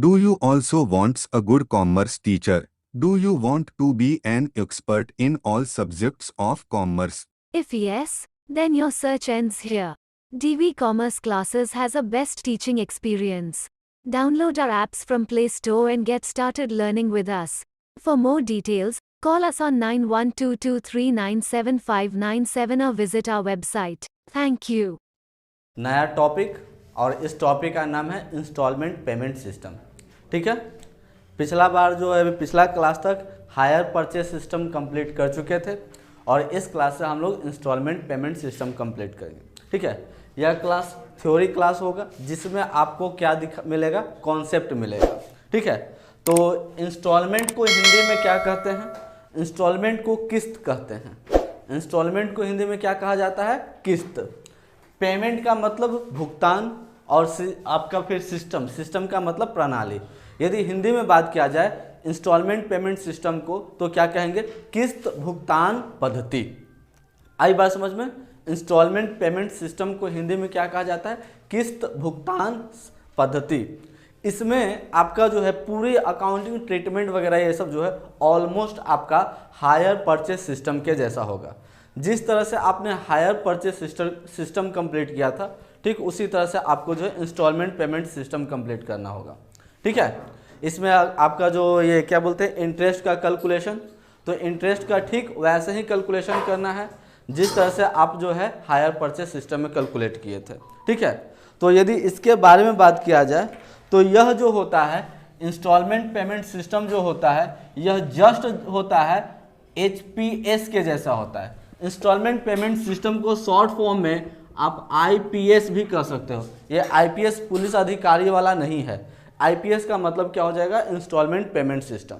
Do you also want a good commerce teacher? Do you want to be an expert in all subjects of commerce? If yes, then your search ends here. DV Commerce Classes has a best teaching experience. Download our apps from Play Store and get started learning with us. For more details, call us on 9122397597 or visit our website. Thank you. नया topic, और इस topic का नाम है instalment payment system. ठीक है, पिछला बार जो है पिछला क्लास तक हायर परचेस सिस्टम कंप्लीट कर चुके थे और इस क्लास से हम लोग इंस्टॉलमेंट पेमेंट सिस्टम कंप्लीट करेंगे। ठीक है, यह क्लास थ्योरी क्लास होगा जिसमें आपको क्या मिलेगा, कॉन्सेप्ट मिलेगा। ठीक है, तो इंस्टॉलमेंट को हिंदी में क्या कहते हैं? इंस्टॉलमेंट को किस्त कहते हैं। इंस्टॉलमेंट को हिंदी में क्या कहा जाता है? किस्त। पेमेंट का मतलब भुगतान और आपका फिर सिस्टम का मतलब प्रणाली। यदि हिंदी में बात किया जाए इंस्टॉलमेंट पेमेंट सिस्टम को तो क्या कहेंगे? किस्त भुगतान पद्धति। आई बात समझ में? इंस्टॉलमेंट पेमेंट सिस्टम को हिंदी में क्या कहा जाता है? किस्त भुगतान पद्धति। इसमें आपका जो है पूरी अकाउंटिंग ट्रीटमेंट वगैरह ये सब जो है ऑलमोस्ट आपका हायर परचेस सिस्टम के जैसा होगा। जिस तरह से आपने हायर परचेस सिस्टम कंप्लीट किया था, ठीक उसी तरह से आपको जो है इंस्टॉलमेंट पेमेंट सिस्टम कंप्लीट करना होगा। ठीक है, इसमें आपका जो ये क्या बोलते हैं इंटरेस्ट का कैलकुलेशन, तो इंटरेस्ट का ठीक वैसे ही कैलकुलेशन करना है जिस तरह से आप जो है हायर परचेस सिस्टम में कैलकुलेट किए थे। ठीक है, तो यदि इसके बारे में बात किया जाए तो यह जो होता है इंस्टॉलमेंट पेमेंट सिस्टम जो होता है यह जस्ट होता है HPS के जैसा होता है। इंस्टॉलमेंट पेमेंट सिस्टम को शॉर्ट फॉर्म में आप IPS भी कह सकते हो। ये IPS पुलिस अधिकारी वाला नहीं है। IPS का मतलब क्या हो जाएगा? Instalment payment system.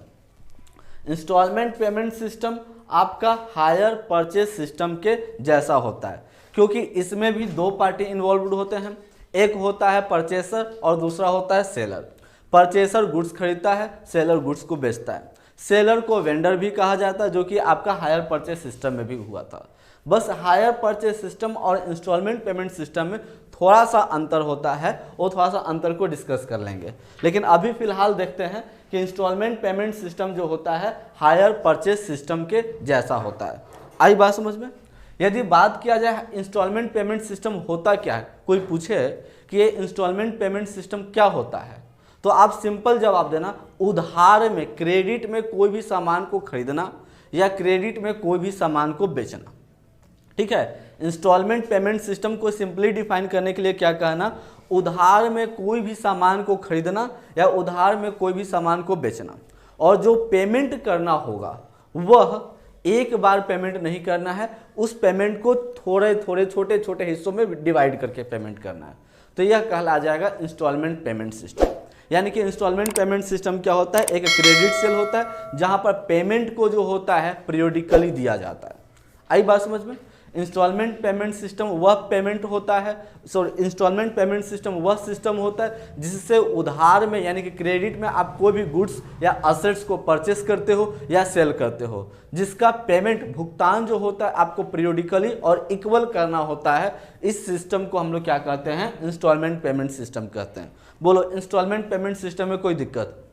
Instalment payment system आपका हायर परचेस सिस्टम के जैसा होता है क्योंकि इसमें भी दो पार्टी इन्वॉल्व होते हैं। एक होता है परचेसर और दूसरा होता है सेलर। परचेसर गुड्स खरीदता है, सेलर गुड्स को बेचता है। सेलर को वेंडर भी कहा जाता है जो कि आपका हायर परचेस सिस्टम में भी हुआ था। बस हायर परचेस सिस्टम और इंस्टॉलमेंट पेमेंट सिस्टम में थोड़ा सा अंतर होता है, वो थोड़ा सा अंतर को डिस्कस कर लेंगे। लेकिन अभी फिलहाल देखते हैं कि इंस्टॉलमेंट पेमेंट सिस्टम जो होता है हायर परचेस सिस्टम के जैसा होता है। आई बात समझ में? यदि बात किया जाए इंस्टॉलमेंट पेमेंट सिस्टम होता क्या है, कोई पूछे कि ये इंस्टॉलमेंट पेमेंट सिस्टम क्या होता है, तो आप सिंपल जवाब देना, उधार में क्रेडिट में कोई भी सामान को खरीदना या क्रेडिट में कोई भी सामान को बेचना। ठीक है, इंस्टॉलमेंट पेमेंट सिस्टम को सिंपली डिफाइन करने के लिए क्या कहना? उधार में कोई भी सामान को खरीदना या उधार में कोई भी सामान को बेचना, और जो पेमेंट करना होगा वह एक बार पेमेंट नहीं करना है, उस पेमेंट को थोड़े थोड़े छोटे छोटे हिस्सों में डिवाइड करके पेमेंट करना है। तो यह कहला जाएगा इंस्टॉलमेंट पेमेंट सिस्टम। यानी कि इंस्टॉलमेंट पेमेंट सिस्टम क्या होता है? एक क्रेडिट सेल होता है जहां पर पेमेंट को जो होता है पीरियोडिकली दिया जाता है। आई बात समझ में? इंस्टॉलमेंट पेमेंट सिस्टम वह पेमेंट होता है, इंस्टॉलमेंट पेमेंट सिस्टम वह सिस्टम होता है जिससे उधार में यानी कि क्रेडिट में आप कोई भी गुड्स या असेट्स को परचेस करते हो या सेल करते हो, जिसका पेमेंट भुगतान जो होता है आपको पीरियोडिकली और इक्वल करना होता है। इस सिस्टम को हम लोग क्या कहते हैं? इंस्टॉलमेंट पेमेंट सिस्टम कहते हैं। बोलो, इंस्टॉलमेंट पेमेंट सिस्टम में कोई दिक्कत?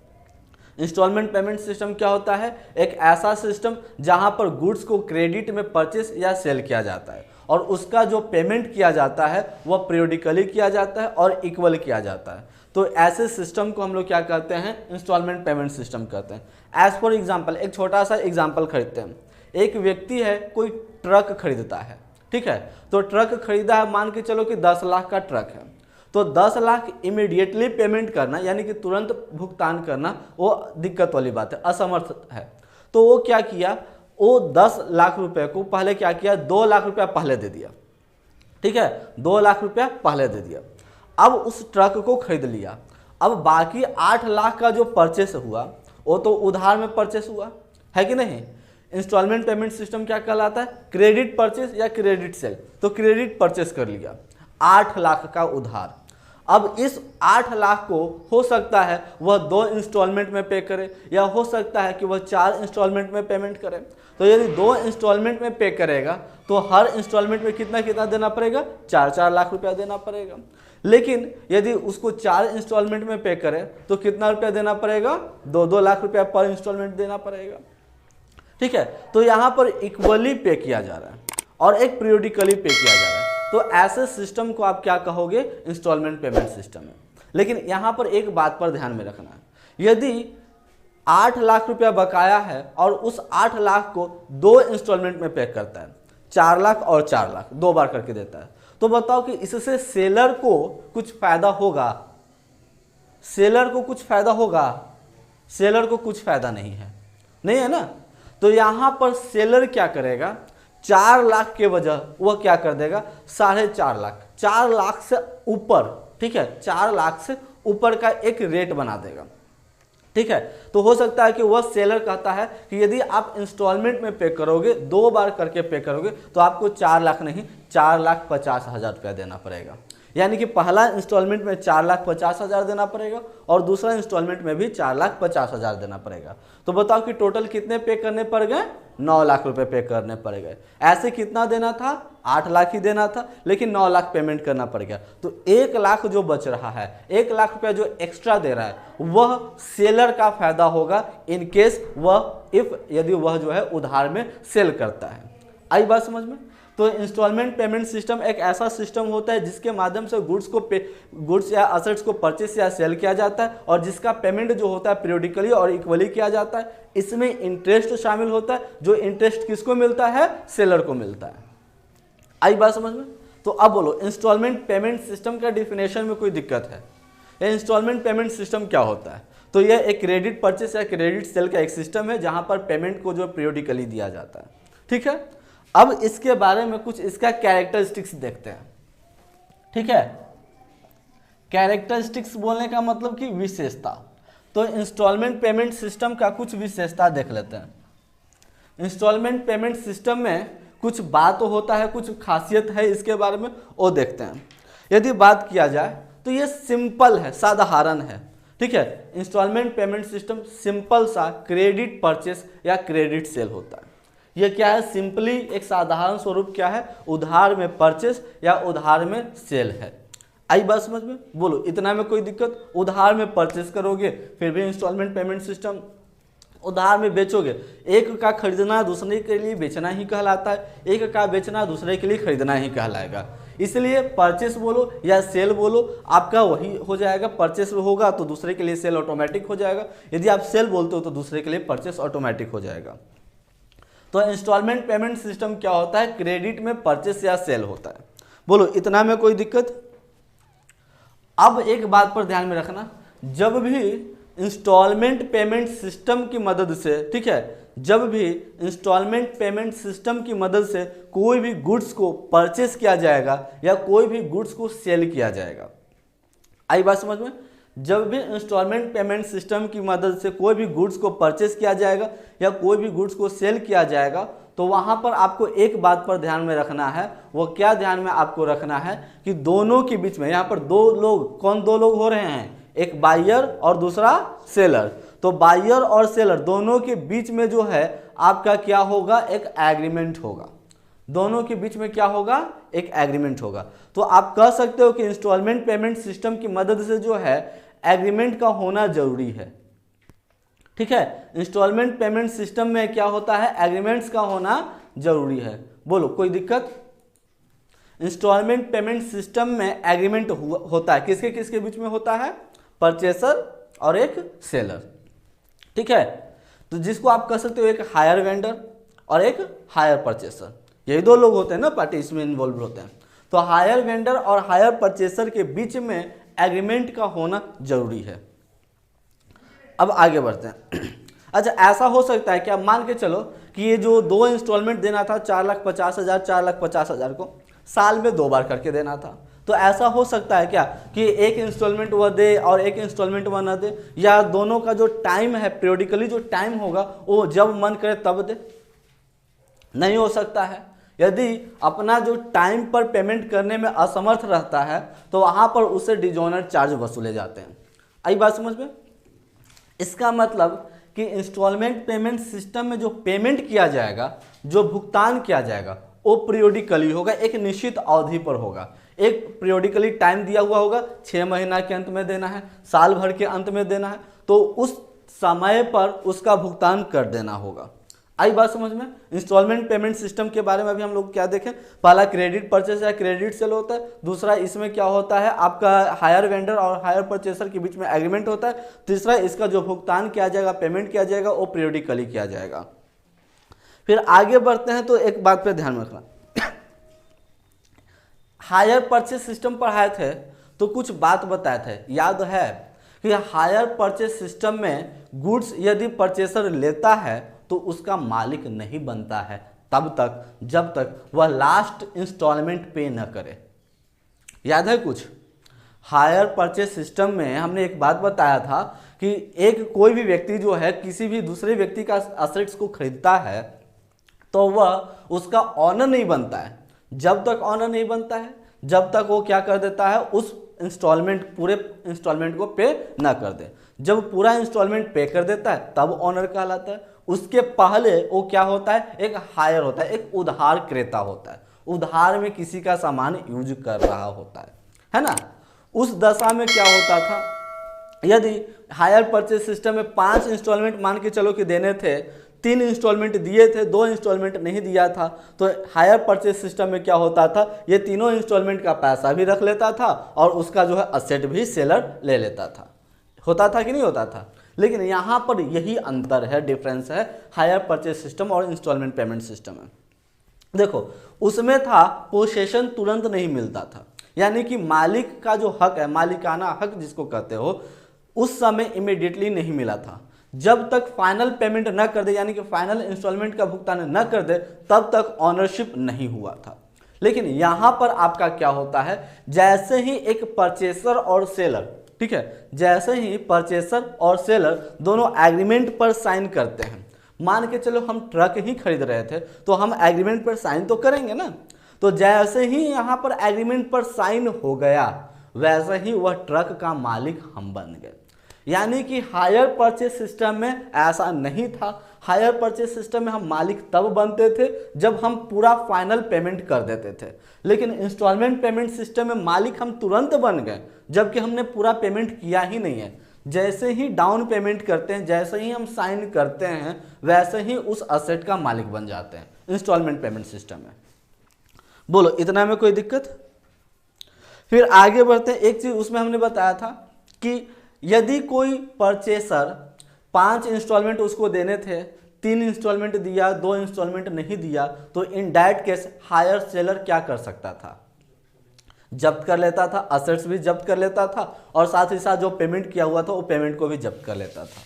इंस्टॉलमेंट पेमेंट सिस्टम क्या होता है? एक ऐसा सिस्टम जहां पर गुड्स को क्रेडिट में परचेस या सेल किया जाता है और उसका जो पेमेंट किया जाता है वह पीरियोडिकली किया जाता है और इक्वल किया जाता है। तो ऐसे सिस्टम को हम लोग क्या कहते हैं? इंस्टॉलमेंट पेमेंट सिस्टम कहते हैं। एज फॉर एग्जाम्पल, एक छोटा सा एग्जाम्पल खरीदते हैं। एक व्यक्ति है, कोई ट्रक खरीदता है। ठीक है, तो ट्रक खरीदा है, मान के चलो कि 10 लाख का ट्रक है, तो 10 लाख इमीडिएटली पेमेंट करना यानी कि तुरंत भुगतान करना वो दिक्कत वाली बात है, असमर्थ है। तो वो क्या किया, वो 10 लाख रुपए को पहले क्या किया, 2 लाख रुपया पहले दे दिया। ठीक है, 2 लाख रुपया पहले दे दिया। अब उस ट्रक को खरीद लिया। अब बाकी 8 लाख का जो परचेस हुआ वो तो उधार में परचेस हुआ है कि नहीं? इंस्टॉलमेंट पेमेंट सिस्टम क्या कहलाता है? क्रेडिट परचेस या क्रेडिट सेल। तो क्रेडिट परचेस कर लिया 8 लाख का उधार। अब इस 8 लाख को हो सकता है वह 2 इंस्टॉलमेंट में पे करे या हो सकता है कि वह 4 इंस्टॉलमेंट में पेमेंट करे। तो यदि 2 इंस्टॉलमेंट में पे करेगा तो हर इंस्टॉलमेंट में कितना कितना देना पड़ेगा? 4-4 लाख रुपया देना पड़ेगा। लेकिन यदि उसको 4 इंस्टॉलमेंट में पे करें तो कितना रुपया देना पड़ेगा, 2-2 लाख रुपया पर इंस्टॉलमेंट देना पड़ेगा। ठीक है, तो यहाँ पर इक्वली पे किया जा रहा है और एक पीरियोडिकली पे किया जा रहा है, तो ऐसे सिस्टम को आप क्या कहोगे, इंस्टॉलमेंट पेमेंट सिस्टम है। लेकिन यहाँ पर एक बात पर ध्यान में रखना है, यदि 8 लाख रुपया बकाया है और उस 8 लाख को 2 इंस्टॉलमेंट में पे करता है, 4 लाख और 4 लाख 2 बार करके देता है, तो बताओ कि इससे सेलर को कुछ फायदा होगा, सेलर को कुछ फायदा होगा, सेलर को कुछ फायदा नहीं है, नहीं है ना। तो यहां पर सेलर क्या करेगा, 4 लाख के वजह वह क्या कर देगा, 4.5 लाख, 4 लाख से ऊपर, ठीक है, 4 लाख से ऊपर का एक रेट बना देगा। ठीक है, तो हो सकता है कि वह सेलर कहता है कि यदि आप इंस्टॉलमेंट में पे करोगे, 2 बार करके पे करोगे, तो आपको 4 लाख नहीं 4,50,000 रुपया देना पड़ेगा। यानी कि पहला इंस्टॉलमेंट में 4,50,000 देना पड़ेगा और दूसरा इंस्टॉलमेंट में भी 4,50,000 देना पड़ेगा। तो बताओ कि टोटल कितने पे करने पड़ गए, 9 लाख रुपए पे करने पड़ गए। ऐसे कितना देना था, 8 लाख ही देना था, लेकिन 9 लाख पेमेंट करना पड़ गया। तो 1 लाख जो बच रहा है, 1 लाख रुपया जो एक्स्ट्रा दे रहा है, वह सेलर का फायदा होगा इन केस यदि वह जो है उधार में सेल करता है। आई बात समझ में। तो इंस्टॉलमेंट पेमेंट सिस्टम एक ऐसा सिस्टम होता है जिसके माध्यम से गुड्स या असेट्स को परचेस या सेल किया जाता है और जिसका पेमेंट जो होता है पीरियोडिकली और इक्वली किया जाता है। इसमें इंटरेस्ट शामिल होता है, जो इंटरेस्ट किसको मिलता है, सेलर को मिलता है। आई बात समझ में। तो अब बोलो, इंस्टॉलमेंट पेमेंट सिस्टम का डिफिनेशन में कोई दिक्कत है? यह इंस्टॉलमेंट पेमेंट सिस्टम क्या होता है? तो यह एक क्रेडिट परचेस या क्रेडिट सेल का एक सिस्टम है जहां पर पेमेंट को जो पीरियोडिकली दिया जाता है। ठीक है, अब इसके बारे में कुछ इसका कैरेक्टरिस्टिक्स देखते हैं। ठीक है, कैरेक्टरिस्टिक्स बोलने का मतलब कि विशेषता। तो इंस्टॉलमेंट पेमेंट सिस्टम का कुछ विशेषता देख लेते हैं। इंस्टॉलमेंट पेमेंट सिस्टम में कुछ बात होता है, कुछ खासियत है इसके बारे में, वो देखते हैं। यदि बात किया जाए तो ये सिंपल है, साधारण है। ठीक है, इंस्टॉलमेंट पेमेंट सिस्टम सिंपल सा क्रेडिट परचेस या क्रेडिट सेल होता है। ये क्या है, सिंपली एक साधारण स्वरूप क्या है, उधार में परचेस या उधार में सेल है। आई बात समझ में। बोलो, इतना में कोई दिक्कत? उधार में परचेस करोगे फिर भी इंस्टॉलमेंट पेमेंट सिस्टम, उधार में बेचोगे, एक का खरीदना दूसरे के लिए बेचना ही कहलाता है, एक का बेचना दूसरे के लिए खरीदना ही कहलाएगा। इसलिए परचेस बोलो या सेल बोलो, आपका वही हो जाएगा। परचेस होगा तो दूसरे के लिए सेल ऑटोमेटिक हो जाएगा, यदि आप सेल बोलते हो तो दूसरे के लिए परचेस ऑटोमेटिक हो जाएगा। तो इंस्टॉलमेंट पेमेंट सिस्टम क्या होता है, क्रेडिट में परचेस या सेल होता है। बोलो, इतना में कोई दिक्कत? अब एक बात पर ध्यान में रखना, जब भी इंस्टॉलमेंट पेमेंट सिस्टम की मदद से, ठीक है, जब भी इंस्टॉलमेंट पेमेंट सिस्टम की मदद से कोई भी गुड्स को परचेस किया जाएगा या कोई भी गुड्स को सेल किया जाएगा। आई बात समझ में। जब भी इंस्टॉलमेंट पेमेंट सिस्टम की मदद से कोई भी गुड्स को परचेस किया जाएगा या कोई भी गुड्स को सेल किया जाएगा, तो वहां पर आपको एक बात पर ध्यान में रखना है। वो क्या ध्यान में आपको रखना है कि दोनों के बीच में, यहाँ पर 2 लोग, कौन 2 लोग हो रहे हैं, एक बायर और दूसरा सेलर। तो बायर और सेलर दोनों के बीच में जो है आपका क्या होगा, एक एग्रीमेंट होगा। दोनों के बीच में क्या होगा, एक एग्रीमेंट होगा। तो आप कह सकते हो कि इंस्टॉलमेंट पेमेंट सिस्टम की मदद से जो है एग्रीमेंट का होना जरूरी है। ठीक है, इंस्टॉलमेंट पेमेंट सिस्टम में क्या होता है, एग्रीमेंट्स का होना जरूरी है। बोलो, कोई दिक्कत? इंस्टॉलमेंट पेमेंट सिस्टम में एग्रीमेंट होता है, किसके किसके बीच में होता है, परचेसर और एक सेलर। ठीक है, तो जिसको आप कह सकते हो एक हायर वेंडर और एक हायर परचेसर, यही 2 लोग होते हैं ना, पार्टी इसमें इन्वॉल्व होते हैं। तो हायर वेंडर और हायर परचेसर के बीच में एग्रीमेंट का होना जरूरी है। अब आगे बढ़ते हैं। अच्छा, ऐसा हो सकता है क्या, मान के चलो कि ये जो 2 इंस्टॉलमेंट देना था, 4,50,000 4,50,000 को साल में 2 बार करके देना था। तो ऐसा हो सकता है क्या कि एक इंस्टॉलमेंट वह दे और एक इंस्टॉलमेंट वह न दे, या दोनों का जो टाइम है, पीरियोडिकली जो टाइम होगा वो जब मन करे तब दे? नहीं हो सकता है। यदि अपना जो टाइम पर पेमेंट करने में असमर्थ रहता है तो वहां पर उसे डिजोनर चार्ज वसूले जाते हैं। आई बात समझ में। इसका मतलब कि इंस्टॉलमेंट पेमेंट सिस्टम में जो पेमेंट किया जाएगा, जो भुगतान किया जाएगा, वो पीरियोडिकली होगा, एक निश्चित अवधि पर होगा। एक पीरियोडिकली टाइम दिया हुआ होगा, 6 महीना के अंत में देना है, साल भर के अंत में देना है, तो उस समय पर उसका भुगतान कर देना होगा। आई बात समझ में। इंस्टॉलमेंट पेमेंट सिस्टम के बारे में अभी हम लोग क्या देखें, पहला क्रेडिट परचेस या क्रेडिट सेल होता है, दूसरा इसमें क्या होता है आपका हायर वेंडर और हायर परचेसर के बीच में एग्रीमेंट होता है, तीसरा इसका जो भुगतान किया जाएगा, पेमेंट किया जाएगा, वो पीरियोडिकली किया जाएगा। फिर आगे बढ़ते हैं तो एक बात पे ध्यान में रखना, हायर परचेस सिस्टम पढ़ाए थे तो कुछ बात बताए थे, याद है कि हायर परचेस सिस्टम में गुड्स यदि परचेसर लेता है तो उसका मालिक नहीं बनता है तब तक जब तक वह लास्ट इंस्टॉलमेंट पे न करे। याद है कुछ? हायर परचेस सिस्टम में हमने एक बात बताया था कि एक कोई भी व्यक्ति जो है किसी भी दूसरे व्यक्ति का असेट्स को खरीदता है तो वह उसका ऑनर नहीं बनता है। जब तक ऑनर नहीं बनता है जब तक वो क्या कर देता है, उस इंस्टॉलमेंट पूरे इंस्टॉलमेंट को पे ना कर दे। जब पूरा इंस्टॉलमेंट पे कर देता है तब ऑनर कहलाता है। उसके पहले वो क्या होता है, एक हायर होता है, एक उधार क्रेता होता है, उधार में किसी का सामान यूज कर रहा होता है ना। उस दशा में क्या होता था, यदि हायर परचेस सिस्टम में 5 इंस्टॉलमेंट मान के चलो कि देने थे, 3 इंस्टॉलमेंट दिए थे, 2 इंस्टॉलमेंट नहीं दिया था, तो हायर परचेस सिस्टम में क्या होता था, ये तीनों इंस्टॉलमेंट का पैसा भी रख लेता था और उसका जो है असेट भी सेलर ले लेता था। होता था कि नहीं होता था? लेकिन यहाँ पर यही अंतर है, डिफरेंस है हायर परचेस सिस्टम और इंस्टॉलमेंट पेमेंट सिस्टम में। देखो उसमें था पोसेशन तुरंत नहीं मिलता था, यानी कि मालिक का जो हक है, मालिकाना हक जिसको कहते हो, उस समय इमीडिएटली नहीं मिला था। जब तक फाइनल पेमेंट न कर दे, यानी कि फाइनल इंस्टॉलमेंट का भुगतान न कर दे, तब तक ऑनरशिप नहीं हुआ था। लेकिन यहाँ पर आपका क्या होता है, जैसे ही एक परचेसर और सेलर, ठीक है, जैसे ही परचेसर और सेलर दोनों एग्रीमेंट पर साइन करते हैं, मान के चलो हम ट्रक ही खरीद रहे थे तो हम एग्रीमेंट पर साइन तो करेंगे ना, तो जैसे ही यहाँ पर एग्रीमेंट पर साइन हो गया वैसे ही वह ट्रक का मालिक हम बन गए। यानी कि हायर परचेस सिस्टम में ऐसा नहीं था। हायर परचेस सिस्टम में हम मालिक तब बनते थे जब हम पूरा फाइनल पेमेंट कर देते थे, लेकिन इंस्टॉलमेंट पेमेंट सिस्टम में मालिक हम तुरंत बन गए जबकि हमने पूरा पेमेंट किया ही नहीं है। जैसे ही डाउन पेमेंट करते हैं, जैसे ही हम साइन करते हैं, वैसे ही उस असेट का मालिक बन जाते हैं इंस्टॉलमेंट पेमेंट सिस्टम में। बोलो इतना में कोई दिक्कत? फिर आगे बढ़ते हैं। एक चीज उसमें हमने बताया था कि यदि कोई परचेसर 5 इंस्टॉलमेंट उसको देने थे, 3 इंस्टॉलमेंट दिया, 2 इंस्टॉलमेंट नहीं दिया, तो in that case hire seller क्या कर सकता था, जब्त कर लेता था, असेट्स भी जब्त कर लेता था और साथ ही साथ जो पेमेंट किया हुआ था वो पेमेंट को भी जब्त कर लेता था।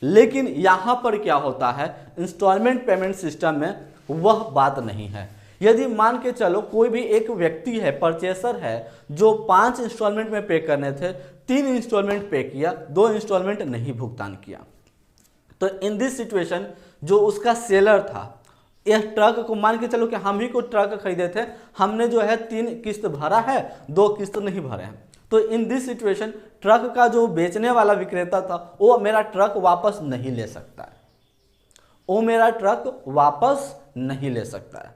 लेकिन यहाँ पर क्या होता है, इंस्टॉलमेंट पेमेंट सिस्टम में वह बात नहीं है। यदि मान के चलो कोई भी एक व्यक्ति है, परचेसर है, जो 5 इंस्टॉलमेंट में पे करने थे, 3 इंस्टॉलमेंट पे किया, 2 इंस्टॉलमेंट नहीं भुगतान किया, तो इन दिस सिचुएशन जो उसका सेलर था, यह ट्रक को मान के चलो कि हम ही को ट्रक खरीदे थे, हमने जो है 3 किस्त भरा है, 2 किस्त नहीं भरे हैं, तो इन दिस सिचुएशन ट्रक का जो बेचने वाला विक्रेता था वो मेरा ट्रक वापस नहीं ले सकता है, वो मेरा ट्रक वापस नहीं ले सकता है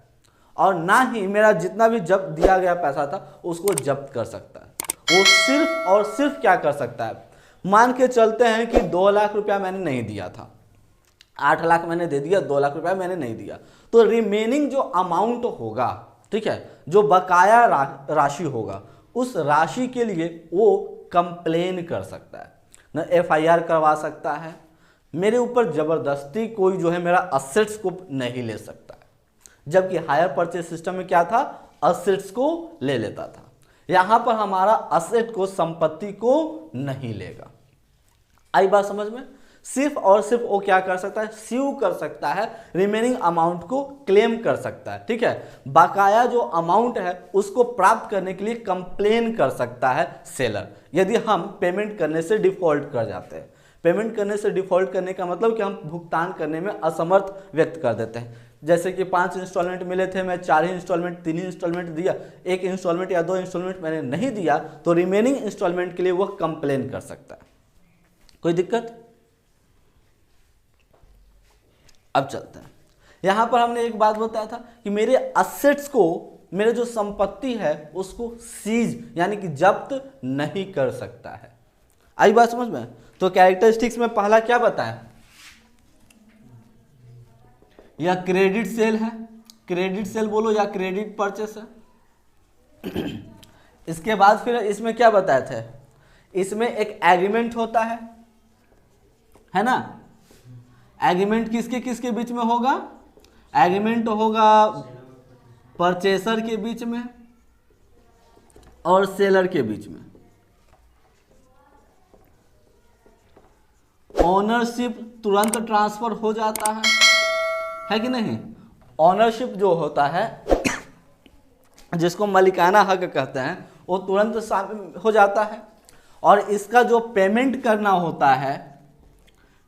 और ना ही मेरा जितना भी जब्त दिया गया पैसा था उसको जब्त कर सकता है। वो सिर्फ और सिर्फ क्या कर सकता है, मान के चलते हैं कि 2 लाख रुपया मैंने नहीं दिया था, 8 लाख मैंने दे दिया, 2 लाख रुपया मैंने नहीं दिया, तो रिमेनिंग जो अमाउंट होगा, ठीक है, जो बकाया राशि होगा, उस राशि के लिए वो कंप्लेन कर सकता है, न FIR करवा सकता है, मेरे ऊपर जबरदस्ती कोई जो है मेरा असेट्स को नहीं ले सकता है। जबकि हायर परचेस सिस्टम में क्या था, असेट्स को ले लेता था। यहां पर हमारा असेट को, संपत्ति को नहीं लेगा। आई बात समझ में? सिर्फ और सिर्फ वो क्या कर सकता है, स्यू कर सकता है, रिमेनिंग अमाउंट को क्लेम कर सकता है, ठीक है, बकाया जो अमाउंट है उसको प्राप्त करने के लिए कंप्लेन कर सकता है सेलर, यदि हम पेमेंट करने से डिफॉल्ट कर जाते हैं। पेमेंट करने से डिफॉल्ट करने का मतलब कि हम भुगतान करने में असमर्थ व्यक्त कर देते हैं। जैसे कि 5 इंस्टॉलमेंट मिले थे, मैं 4 ही इंस्टॉलमेंट, 3 ही इंस्टॉलमेंट दिया, 1 इंस्टॉलमेंट या 2 इंस्टॉलमेंट मैंने नहीं दिया, तो रिमेनिंग इंस्टॉलमेंट के लिए वह कंप्लेन कर सकता है। कोई दिक्कत? अब चलते हैं। यहां पर हमने एक बात बताया था कि मेरे असेट्स को मेरे जो संपत्ति है उसको सीज यानी कि जब्त नहीं कर सकता है। आई बात समझ में? तो कैरेक्टरिस्टिक्स में पहला क्या बताया, या क्रेडिट सेल है, क्रेडिट सेल बोलो या क्रेडिट परचेस है। इसके बाद फिर इसमें क्या बताए थे, इसमें एक एग्रीमेंट होता है ना। एग्रीमेंट किसके किसके बीच में होगा, एग्रीमेंट होगा परचेसर के बीच में और सेलर के बीच में। ओनरशिप तुरंत ट्रांसफर हो जाता है कि नहीं। ओनरशिप जो होता है जिसको मलिकाना हक कहते हैं वो तुरंत शामिल हो जाता है। और इसका जो पेमेंट करना होता है,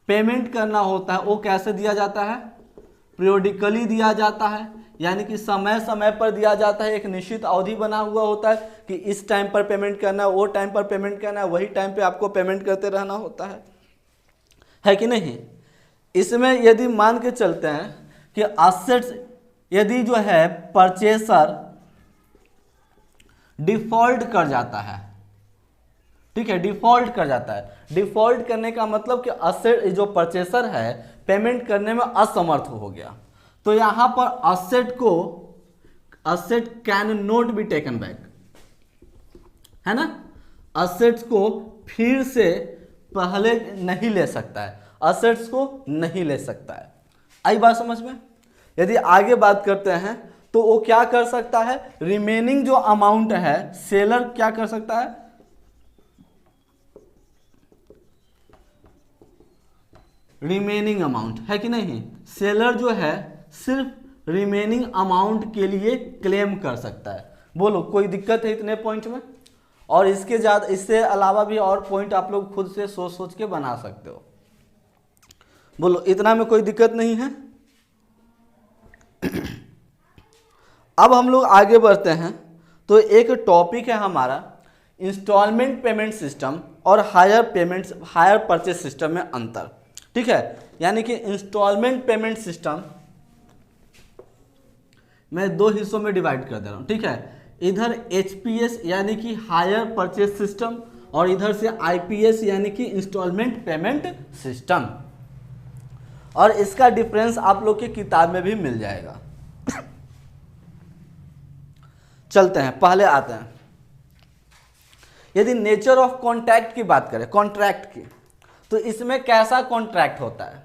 पेमेंट करना होता है वो कैसे दिया जाता है, पीरियोडिकली दिया जाता है, यानी कि समय समय पर दिया जाता है। एक निश्चित अवधि बना हुआ होता है कि इस टाइम पर पेमेंट करना है, वो टाइम पर पेमेंट करना है, वही टाइम पे आपको पेमेंट करते रहना होता है कि नहीं। इसमें यदि मान के चलते हैं कि असेट्स, यदि जो है परचेसर डिफॉल्ट कर जाता है, ठीक है, डिफॉल्ट कर जाता है। डिफॉल्ट करने का मतलब कि असेट जो परचेसर है पेमेंट करने में असमर्थ हो गया, तो यहां पर asset can not be taken back, है ना। असेट्स को फिर से पहले नहीं ले सकता है, असेट्स को नहीं ले सकता है। आई बात समझ में? यदि आगे बात करते हैं तो वो क्या कर सकता है, रिमेनिंग जो अमाउंट है सेलर क्या कर सकता है, रिमेनिंग अमाउंट, है कि नहीं। सेलर जो है सिर्फ रिमेनिंग अमाउंट के लिए क्लेम कर सकता है। बोलो कोई दिक्कत है इतने पॉइंट में? और इसके ज्यादा, इससे अलावा भी और पॉइंट आप लोग खुद से सोच सोच के बना सकते हो। बोलो इतना में कोई दिक्कत नहीं है? अब हम लोग आगे बढ़ते हैं तो एक टॉपिक है हमारा इंस्टॉलमेंट पेमेंट सिस्टम और हायर परचेस सिस्टम में अंतर, ठीक है। यानी कि इंस्टॉलमेंट पेमेंट सिस्टम मैं दो हिस्सों में डिवाइड कर दे रहा हूं, ठीक है। इधर HPS यानी कि हायर परचेस सिस्टम और इधर से IPS यानी कि इंस्टॉलमेंट पेमेंट सिस्टम। और इसका डिफरेंस आप लोग की किताब में भी मिल जाएगा। चलते हैं, पहले आते हैं। यदि नेचर ऑफ कॉन्ट्रैक्ट की बात करें, कॉन्ट्रैक्ट की, तो इसमें कैसा कॉन्ट्रैक्ट होता है।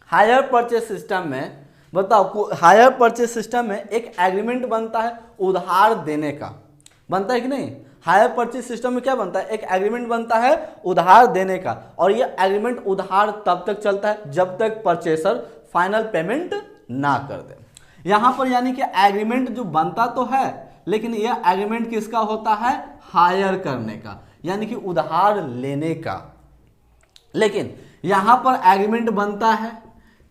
हायर परचेस सिस्टम में बताओ, हायर परचेस सिस्टम में एक एग्रीमेंट बनता है उधार देने का, बनता है कि नहीं। हायर परचेस सिस्टम में क्या बनता है, एक एग्रीमेंट बनता है उधार देने का, और ये एग्रीमेंट उधार तब तक चलता है जब तक परचेसर फाइनल पेमेंट ना कर दे। यहां पर यानी कि एग्रीमेंट जो बनता तो है, लेकिन यह एग्रीमेंट किसका होता है, हायर करने का, यानी कि उधार लेने का। लेकिन यहां पर एग्रीमेंट बनता है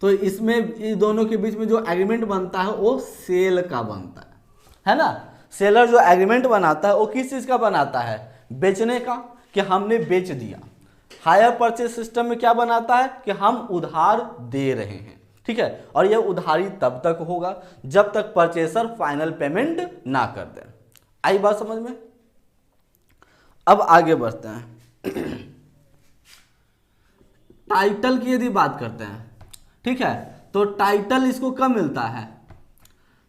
तो इसमें इन दोनों के बीच में जो एग्रीमेंट बनता है वो सेल का बनता है ना। सेलर जो एग्रीमेंट बनाता है वो किस चीज का बनाता है, बेचने का, कि हमने बेच दिया। हायर परचेस सिस्टम में क्या बनाता है कि हम उधार दे रहे हैं, ठीक है। और यह उधारी तब तक होगा जब तक परचेसर फाइनल पेमेंट ना कर दे। आई बात समझ में? अब आगे बढ़ते हैं। टाइटल की यदि बात करते हैं, ठीक है, तो टाइटल इसको कब मिलता है,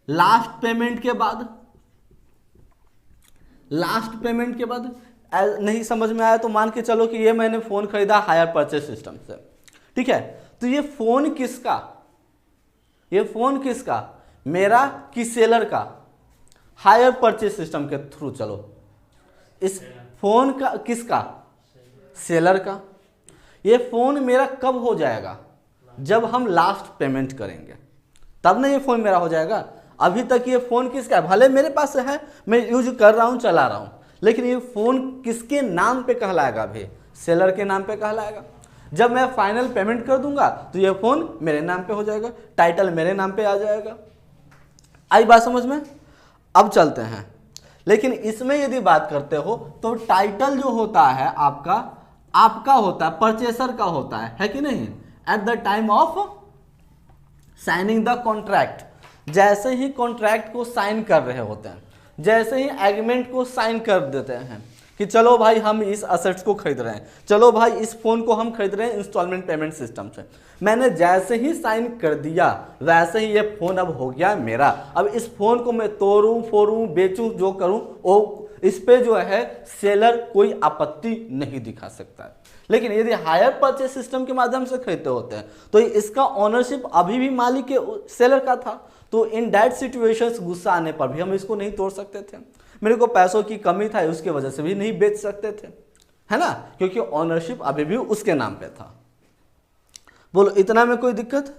लास्ट पेमेंट के बाद। लास्ट पेमेंट के बाद नहीं समझ में आया तो मान के चलो कि ये मैंने फोन खरीदा हायर परचेस सिस्टम से, ठीक है। तो ये फोन किसका, ये फोन किसका, मेरा कि सेलर का। हायर परचेस सिस्टम के थ्रू चलो, इस फोन का किसका, सेलर का। ये फोन मेरा कब हो जाएगा, जब हम लास्ट पेमेंट करेंगे तब ना ये फोन मेरा हो जाएगा। अभी तक ये फोन किसका है, भले मेरे पास है, मैं यूज कर रहा हूं, चला रहा हूं, लेकिन ये फोन किसके नाम पे कहलाएगा, अभी सेलर के नाम पे कहलाएगा। जब मैं फाइनल पेमेंट कर दूंगा तो ये फोन मेरे नाम पे हो जाएगा, टाइटल मेरे नाम पे आ जाएगा। आई बात समझ में? अब चलते हैं। लेकिन इसमें यदि बात करते हो तो टाइटल जो होता है आपका होता है, परचेसर का होता है कि नहीं। At the time of signing the contract, जैसे ही कॉन्ट्रैक्ट को साइन कर रहे होते हैं, जैसे ही एग्रीमेंट को साइन कर देते हैं कि चलो भाई हम इस असेट्स को खरीद रहे हैं, चलो भाई इस फोन को हम खरीद रहे हैं इंस्टॉलमेंट पेमेंट सिस्टम से, मैंने जैसे ही साइन कर दिया वैसे ही ये फोन अब हो गया मेरा। अब इस फोन को मैं तोड़ूं फोड़ूं बेचूं जो करूं वो इस पे जो है सेलर कोई आपत्ति नहीं दिखा सकता है। लेकिन यदि हायर परचेस सिस्टम के माध्यम से खरीदते होते हैं तो इसका ओनरशिप अभी भी मालिक के सेलर का था, तो इन दैट सिचुएशंस गुस्सा आने पर भी हम इसको नहीं तोड़ सकते थे। मेरे को पैसों की कमी था उसके वजह से भी नहीं बेच सकते थे, है ना, क्योंकि ओनरशिप अभी भी उसके नाम पे था। बोलो इतना में कोई दिक्कत?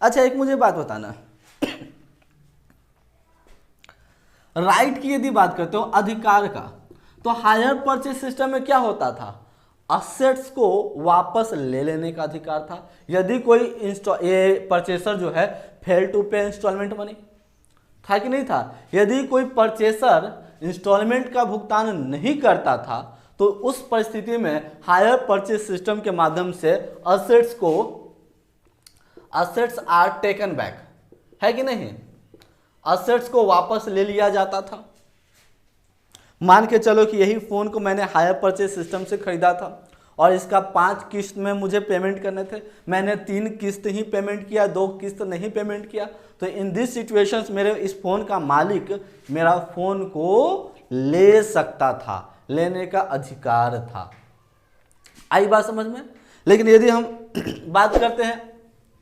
अच्छा एक मुझे बात बताना, राइट की यदि बात करते हो अधिकार का, तो हायर परचेस सिस्टम में क्या होता था, असेट्स को वापस ले लेने का अधिकार था। यदि कोई ये परचेसर जो है फेल टू पे इंस्टॉलमेंट मनी, था कि नहीं था? यदि कोई परचेसर इंस्टॉलमेंट का भुगतान नहीं करता था तो उस परिस्थिति में हायर परचेस सिस्टम के माध्यम से असेट्स आर टेकन बैक, है कि नहीं? असेट्स को वापस ले लिया जाता था। मान के चलो कि यही फोन को मैंने हायर परचेस सिस्टम से खरीदा था और इसका 5 किस्त में मुझे पेमेंट करने थे, मैंने 3 किस्त ही पेमेंट किया, 2 किस्त नहीं पेमेंट किया, तो इन दिस सिचुएशंस मेरे इस फोन का मालिक मेरा फोन को ले सकता था, लेने का अधिकार था। आई बात समझ में? लेकिन यदि हम बात करते हैं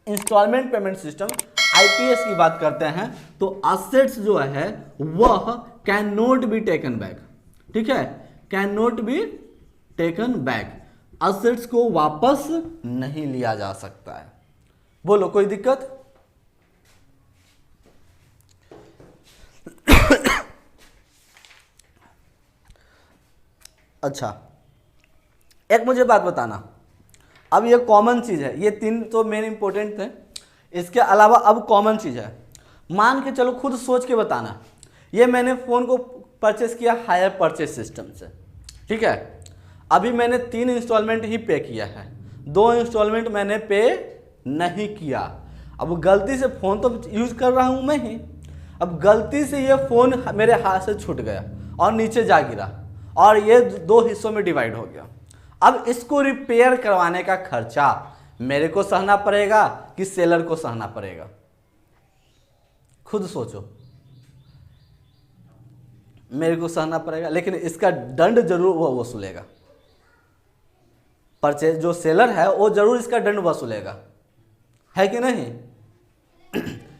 इंस्टॉलमेंट पेमेंट सिस्टम आईपीएस की बात करते हैं तो असेट्स जो है वह can not be taken back, ठीक है, can not be taken back, assets को वापस नहीं लिया जा सकता है। बोलो कोई दिक्कत? अच्छा एक मुझे बात बताना, अब ये कॉमन चीज है, ये 3 तो मेन इंपॉर्टेंट थे, इसके अलावा अब कॉमन चीज है। मान के चलो खुद सोच के बताना, ये मैंने फोन को परचेस किया हायर परचेस सिस्टम से, ठीक है, अभी मैंने 3 इंस्टॉलमेंट ही पे किया है, 2 इंस्टॉलमेंट मैंने पे नहीं किया। अब गलती से फोन तो यूज कर रहा हूं मैं ही, अब गलती से ये फोन मेरे हाथ से छूट गया और नीचे जा गिरा और ये 2 हिस्सों में डिवाइड हो गया। अब इसको रिपेयर करवाने का खर्चा मेरे को सहना पड़ेगा कि सेलर को सहना पड़ेगा? खुद सोचो, मेरे को सहना पड़ेगा, लेकिन इसका दंड जरूर वो वसूलेगा। परचेज जो सेलर है वो जरूर इसका दंड वसूलेगा, है कि नहीं?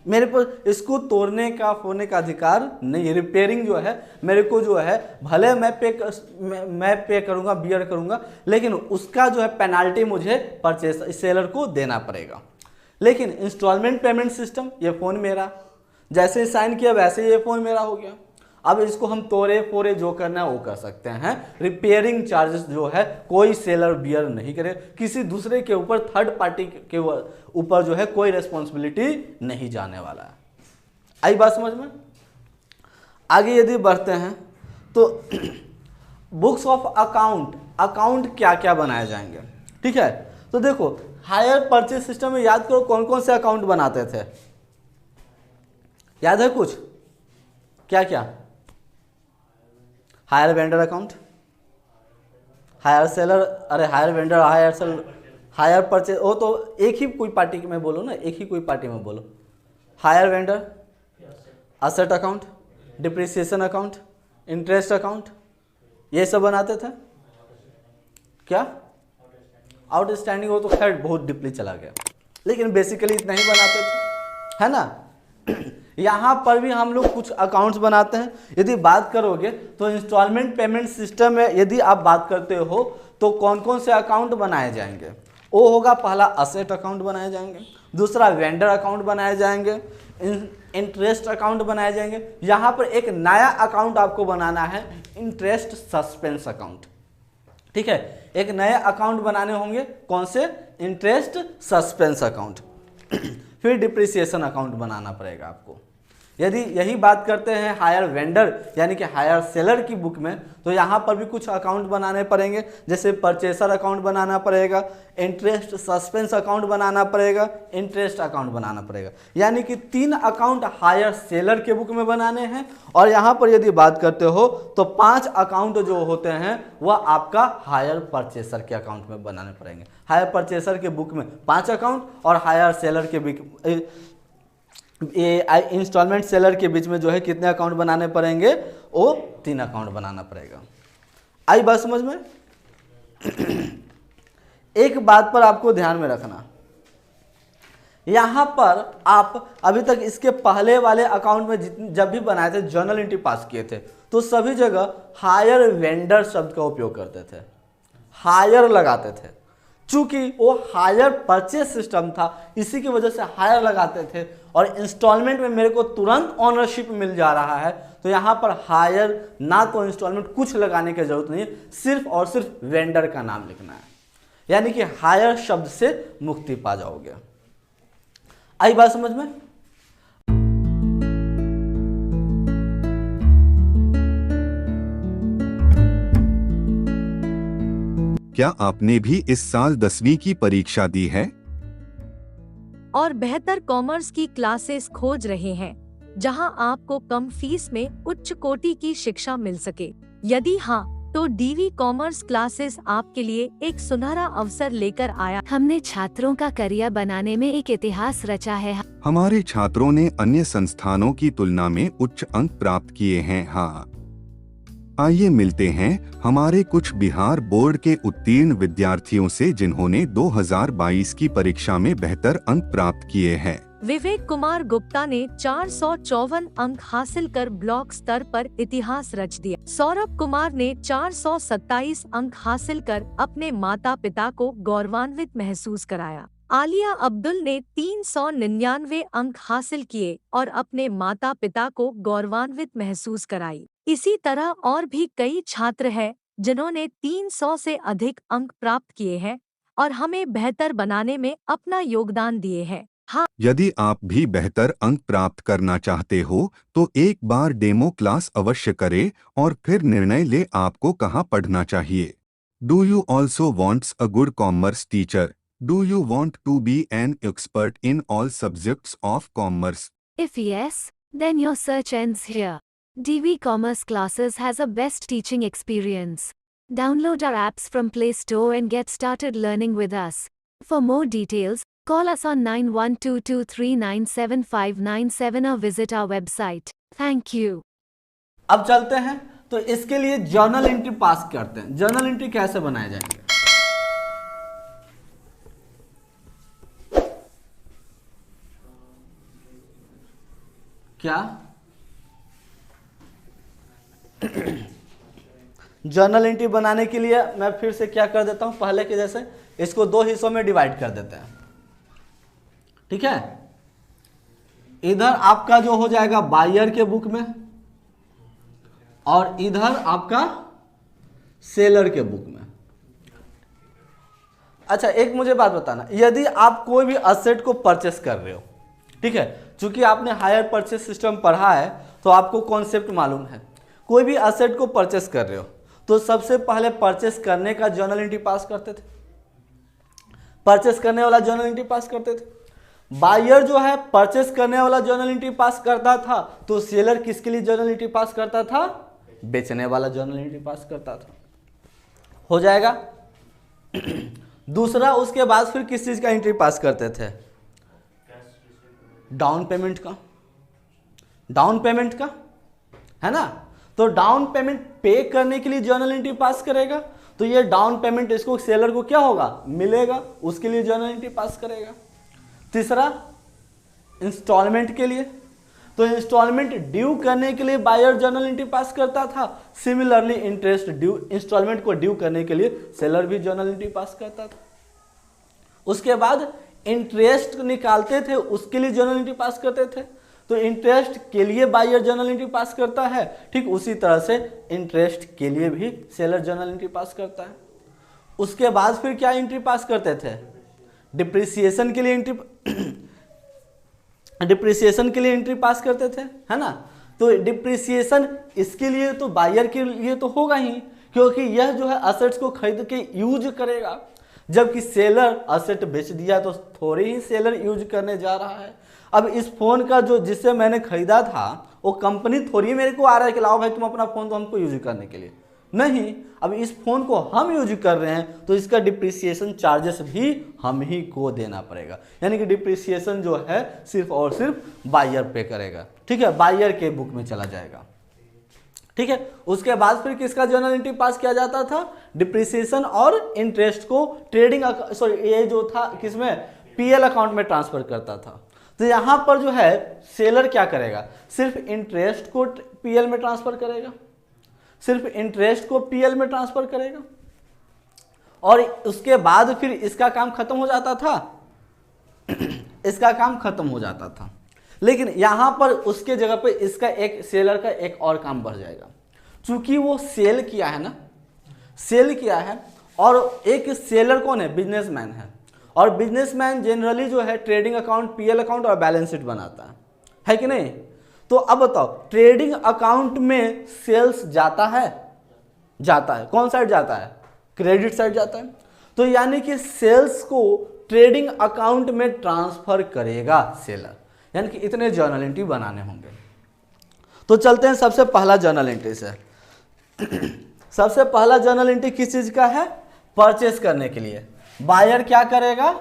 मेरे पर इसको तोड़ने का फोड़ने का अधिकार नहीं। रिपेयरिंग जो है मेरे को जो है भले मैं पे करूंगा, बियर करूंगा, लेकिन उसका जो है पेनाल्टी मुझे परचेस सेलर को देना पड़ेगा। लेकिन इंस्टॉलमेंट पेमेंट सिस्टम, ये फ़ोन मेरा, जैसे ही साइन किया वैसे ही ये फ़ोन मेरा हो गया। अब इसको हम तोड़े फोड़े जो करना है वो कर सकते हैं। रिपेयरिंग चार्जेस जो है कोई सेलर बियर नहीं करे, किसी दूसरे के ऊपर, थर्ड पार्टी के ऊपर जो है कोई रेस्पॉन्सिबिलिटी नहीं जाने वाला है। आई बात समझ में? आगे यदि बढ़ते हैं तो बुक्स ऑफ अकाउंट क्या क्या बनाए जाएंगे, ठीक है। तो देखो हायर परचेज सिस्टम में याद करो कौन कौन से अकाउंट बनाते थे, याद है कुछ? क्या क्या? Hire vendor account, hire seller, अरे hire vendor, hire seller, hire purchase, वो तो एक ही कोई पार्टी में बोलो ना, एक ही कोई पार्टी में बोलो। Higher vendor, asset account, depreciation account, interest account, ये सब बनाते थे। क्या? आउटस्टैंडिंग हो तो खैर बहुत डीपली चला गया, लेकिन बेसिकली इतना ही बनाते थे, है ना। यहाँ पर भी हम लोग कुछ अकाउंट्स बनाते हैं। यदि बात करोगे तो इंस्टॉलमेंट पेमेंट सिस्टम में यदि आप बात करते हो तो कौन कौन से अकाउंट बनाए जाएंगे, वो होगा पहला असेट अकाउंट बनाए जाएंगे, दूसरा वेंडर अकाउंट बनाए जाएंगे, इंटरेस्ट अकाउंट बनाए जाएंगे। यहाँ पर एक नया अकाउंट आपको बनाना है, इंटरेस्ट सस्पेंस अकाउंट, ठीक है। एक नए अकाउंट बनाने होंगे, कौन से? Interest suspense account. फिर डिप्रिसिएशन अकाउंट बनाना पड़ेगा आपको। यदि यही बात करते हैं हायर वेंडर यानी कि हायर सेलर की बुक में, तो यहाँ पर भी कुछ अकाउंट बनाने पड़ेंगे, जैसे परचेसर अकाउंट बनाना पड़ेगा, इंटरेस्ट सस्पेंस अकाउंट बनाना पड़ेगा, इंटरेस्ट अकाउंट बनाना पड़ेगा। यानी कि 3 अकाउंट हायर सेलर के बुक में बनाने हैं। और यहाँ पर यदि बात करते हो तो 5 अकाउंट जो होते हैं वह आपका हायर परचेसर के अकाउंट में बनाने पड़ेंगे। हायर परचेसर के बुक में 5 अकाउंट और हायर सेलर के इंस्टॉलमेंट सेलर के बीच में जो है कितने अकाउंट बनाने पड़ेंगे, वो 3 अकाउंट बनाना पड़ेगा। आई बात समझ में? एक बात पर आपको ध्यान में रखना, यहां पर आप अभी तक इसके पहले वाले अकाउंट में जब भी बनाए थे, जर्नल एंट्री पास किए थे, तो सभी जगह हायर वेंडर शब्द का उपयोग करते थे, हायर लगाते थे। चूंकि वो हायर परचेस सिस्टम था, इसी की वजह से हायर लगाते थे। और इंस्टॉलमेंट में मेरे को तुरंत ओनरशिप मिल जा रहा है, तो यहाँ पर हायर ना तो इंस्टॉलमेंट कुछ लगाने की जरूरत नहीं है, सिर्फ और सिर्फ वेंडर का नाम लिखना है, यानी कि हायर शब्द से मुक्ति पा जाओगे। आई बात समझ में? क्या आपने भी इस साल 10वीं की परीक्षा दी है और बेहतर कॉमर्स की क्लासेस खोज रहे हैं जहां आपको कम फीस में उच्च कोटि की शिक्षा मिल सके? यदि हाँ, तो डीवी कॉमर्स क्लासेस आपके लिए एक सुनहरा अवसर लेकर आया। हमने छात्रों का करियर बनाने में एक इतिहास रचा है। हमारे छात्रों ने अन्य संस्थानों की तुलना में उच्च अंक प्राप्त किए हैं। हाँ, आइए मिलते हैं हमारे कुछ बिहार बोर्ड के उत्तीर्ण विद्यार्थियों से जिन्होंने 2022 की परीक्षा में बेहतर अंक प्राप्त किए हैं। विवेक कुमार गुप्ता ने 454 अंक हासिल कर ब्लॉक स्तर पर इतिहास रच दिया। सौरभ कुमार ने 427 अंक हासिल कर अपने माता पिता को गौरवान्वित महसूस कराया। आलिया अब्दुल ने 399 अंक हासिल किए और अपने माता पिता को गौरवान्वित महसूस कराई। इसी तरह और भी कई छात्र हैं जिन्होंने 300 से अधिक अंक प्राप्त किए हैं और हमें बेहतर बनाने में अपना योगदान दिए हैं। हाँ, यदि आप भी बेहतर अंक प्राप्त करना चाहते हो तो एक बार डेमो क्लास अवश्य करें और फिर निर्णय ले आपको कहाँ पढ़ना चाहिए। Do you also wants a good commerce teacher? Do you want to be an expert in all subjects of commerce? If yes, then your search ends here. DV Commerce Classes has a best teaching experience. Download our apps from Play Store and get started learning with us. For more details, call us on 9122397597 or visit our website. Thank you. अब चलते हैं, तो इसके लिए journal entry पास करते हैं। Journal entry कैसे बनाए जाएंगे? क्या जर्नल एंट्री बनाने के लिए मैं फिर से क्या कर देता हूं, पहले के जैसे इसको 2 हिस्सों में डिवाइड कर देते हैं। ठीक है, इधर आपका जो हो जाएगा बायर के बुक में और इधर आपका सेलर के बुक में। अच्छा, एक मुझे बात बताना, यदि आप कोई भी असेट को परचेस कर रहे हो, ठीक है, चूंकि आपने हायर परचेस सिस्टम पढ़ा है तो आपको कॉन्सेप्ट मालूम है। कोई भी असेट को परचेस कर रहे हो तो सबसे पहले परचेस करने का जर्नल एंट्री पास करते थे, परचेस करने वाला जर्नल एंट्री पास करते थे। बायर जो है परचेस करने वाला जर्नल एंट्री पास करता था, तो सेलर किसके लिए जर्नल एंट्री पास करता था? बेचने वाला जर्नल एंट्री पास करता था। हो जाएगा। दूसरा, उसके बाद फिर किस चीज का एंट्री पास करते थे? डाउन पेमेंट का, डाउन पेमेंट का, है ना। तो डाउन पेमेंट पे करने के लिए जर्नल एंट्री पास करेगा, तो ये डाउन पेमेंट इसको सेलर को क्या होगा, मिलेगा, उसके लिए जर्नल एंट्री पास करेगा। तीसरा, इंस्टॉलमेंट के लिए, तो इंस्टॉलमेंट ड्यू करने के लिए बायर जर्नल एंट्री पास करता था। सिमिलरली इंटरेस्ट ड्यू, इंस्टॉलमेंट को ड्यू करने के लिए सेलर भी जर्नल एंट्री पास करता था। उसके बाद इंटरेस्ट निकालते थे, उसके लिए जर्नल एंट्री पास करते थे, तो इंटरेस्ट के लिए बायर जर्नल एंट्री पास करता है। ठीक उसी तरह से इंटरेस्ट के लिए भी सेलर जर्नल एंट्री पास करता है। उसके बाद फिर क्या एंट्री पास करते थे? डिप्रिसिएशन के लिए डिप्रिसिएशन के लिए एंट्री पास करते थे, है ना। तो डिप्रिसिएशन इसके लिए तो बायर के लिए तो होगा ही, क्योंकि यह जो है असेट्स को खरीद के यूज करेगा, जबकि सेलर असेट बेच दिया तो थोड़ी ही सेलर यूज करने जा रहा है। अब इस फोन का जो जिससे मैंने खरीदा था वो कंपनी थोड़ी मेरे को आ रहा है कि लाओ भाई तुम अपना फोन तो हमको यूज करने के लिए, नहीं। अब इस फोन को हम यूज कर रहे हैं तो इसका डिप्रिसिएशन चार्जेस भी हम ही को देना पड़ेगा, यानी कि डिप्रिसिएशन जो है सिर्फ और सिर्फ बायर पे करेगा, ठीक है, बायर के बुक में चला जाएगा, ठीक है। उसके बाद फिर किसका जर्नल एंट्री पास किया जाता था, डिप्रिसिएशन और इंटरेस्ट को ट्रेडिंग ये जो था किसमें, पीएल अकाउंट में ट्रांसफर करता था। तो यहां पर जो है सेलर क्या करेगा, सिर्फ इंटरेस्ट को पीएल में ट्रांसफर करेगा, सिर्फ इंटरेस्ट को पीएल में ट्रांसफर करेगा, और उसके बाद फिर इसका काम खत्म हो जाता था इसका काम खत्म हो जाता था। लेकिन यहां पर उसके जगह पे इसका एक सेलर का एक और काम बढ़ जाएगा, चूंकि वो सेल किया है ना, सेल किया है, और एक सेलर कौन है, बिजनेसमैन है, और बिजनेसमैन जनरली जो है ट्रेडिंग अकाउंट, पीएल अकाउंट और बैलेंस शीट बनाता है कि नहीं। तो अब बताओ ट्रेडिंग अकाउंट में सेल्स जाता है, जाता है, कौन साइड जाता है, क्रेडिट साइड जाता है। तो यानी कि सेल्स को ट्रेडिंग अकाउंट में ट्रांसफर करेगा सेलर, यानी कि इतने जर्नल एंट्री बनाने होंगे। तो चलते हैं सबसे पहला जर्नल एंट्री से। सबसे पहला जर्नल एंट्री किस चीज का है, परचेस करने के लिए। बायर क्या करेगा,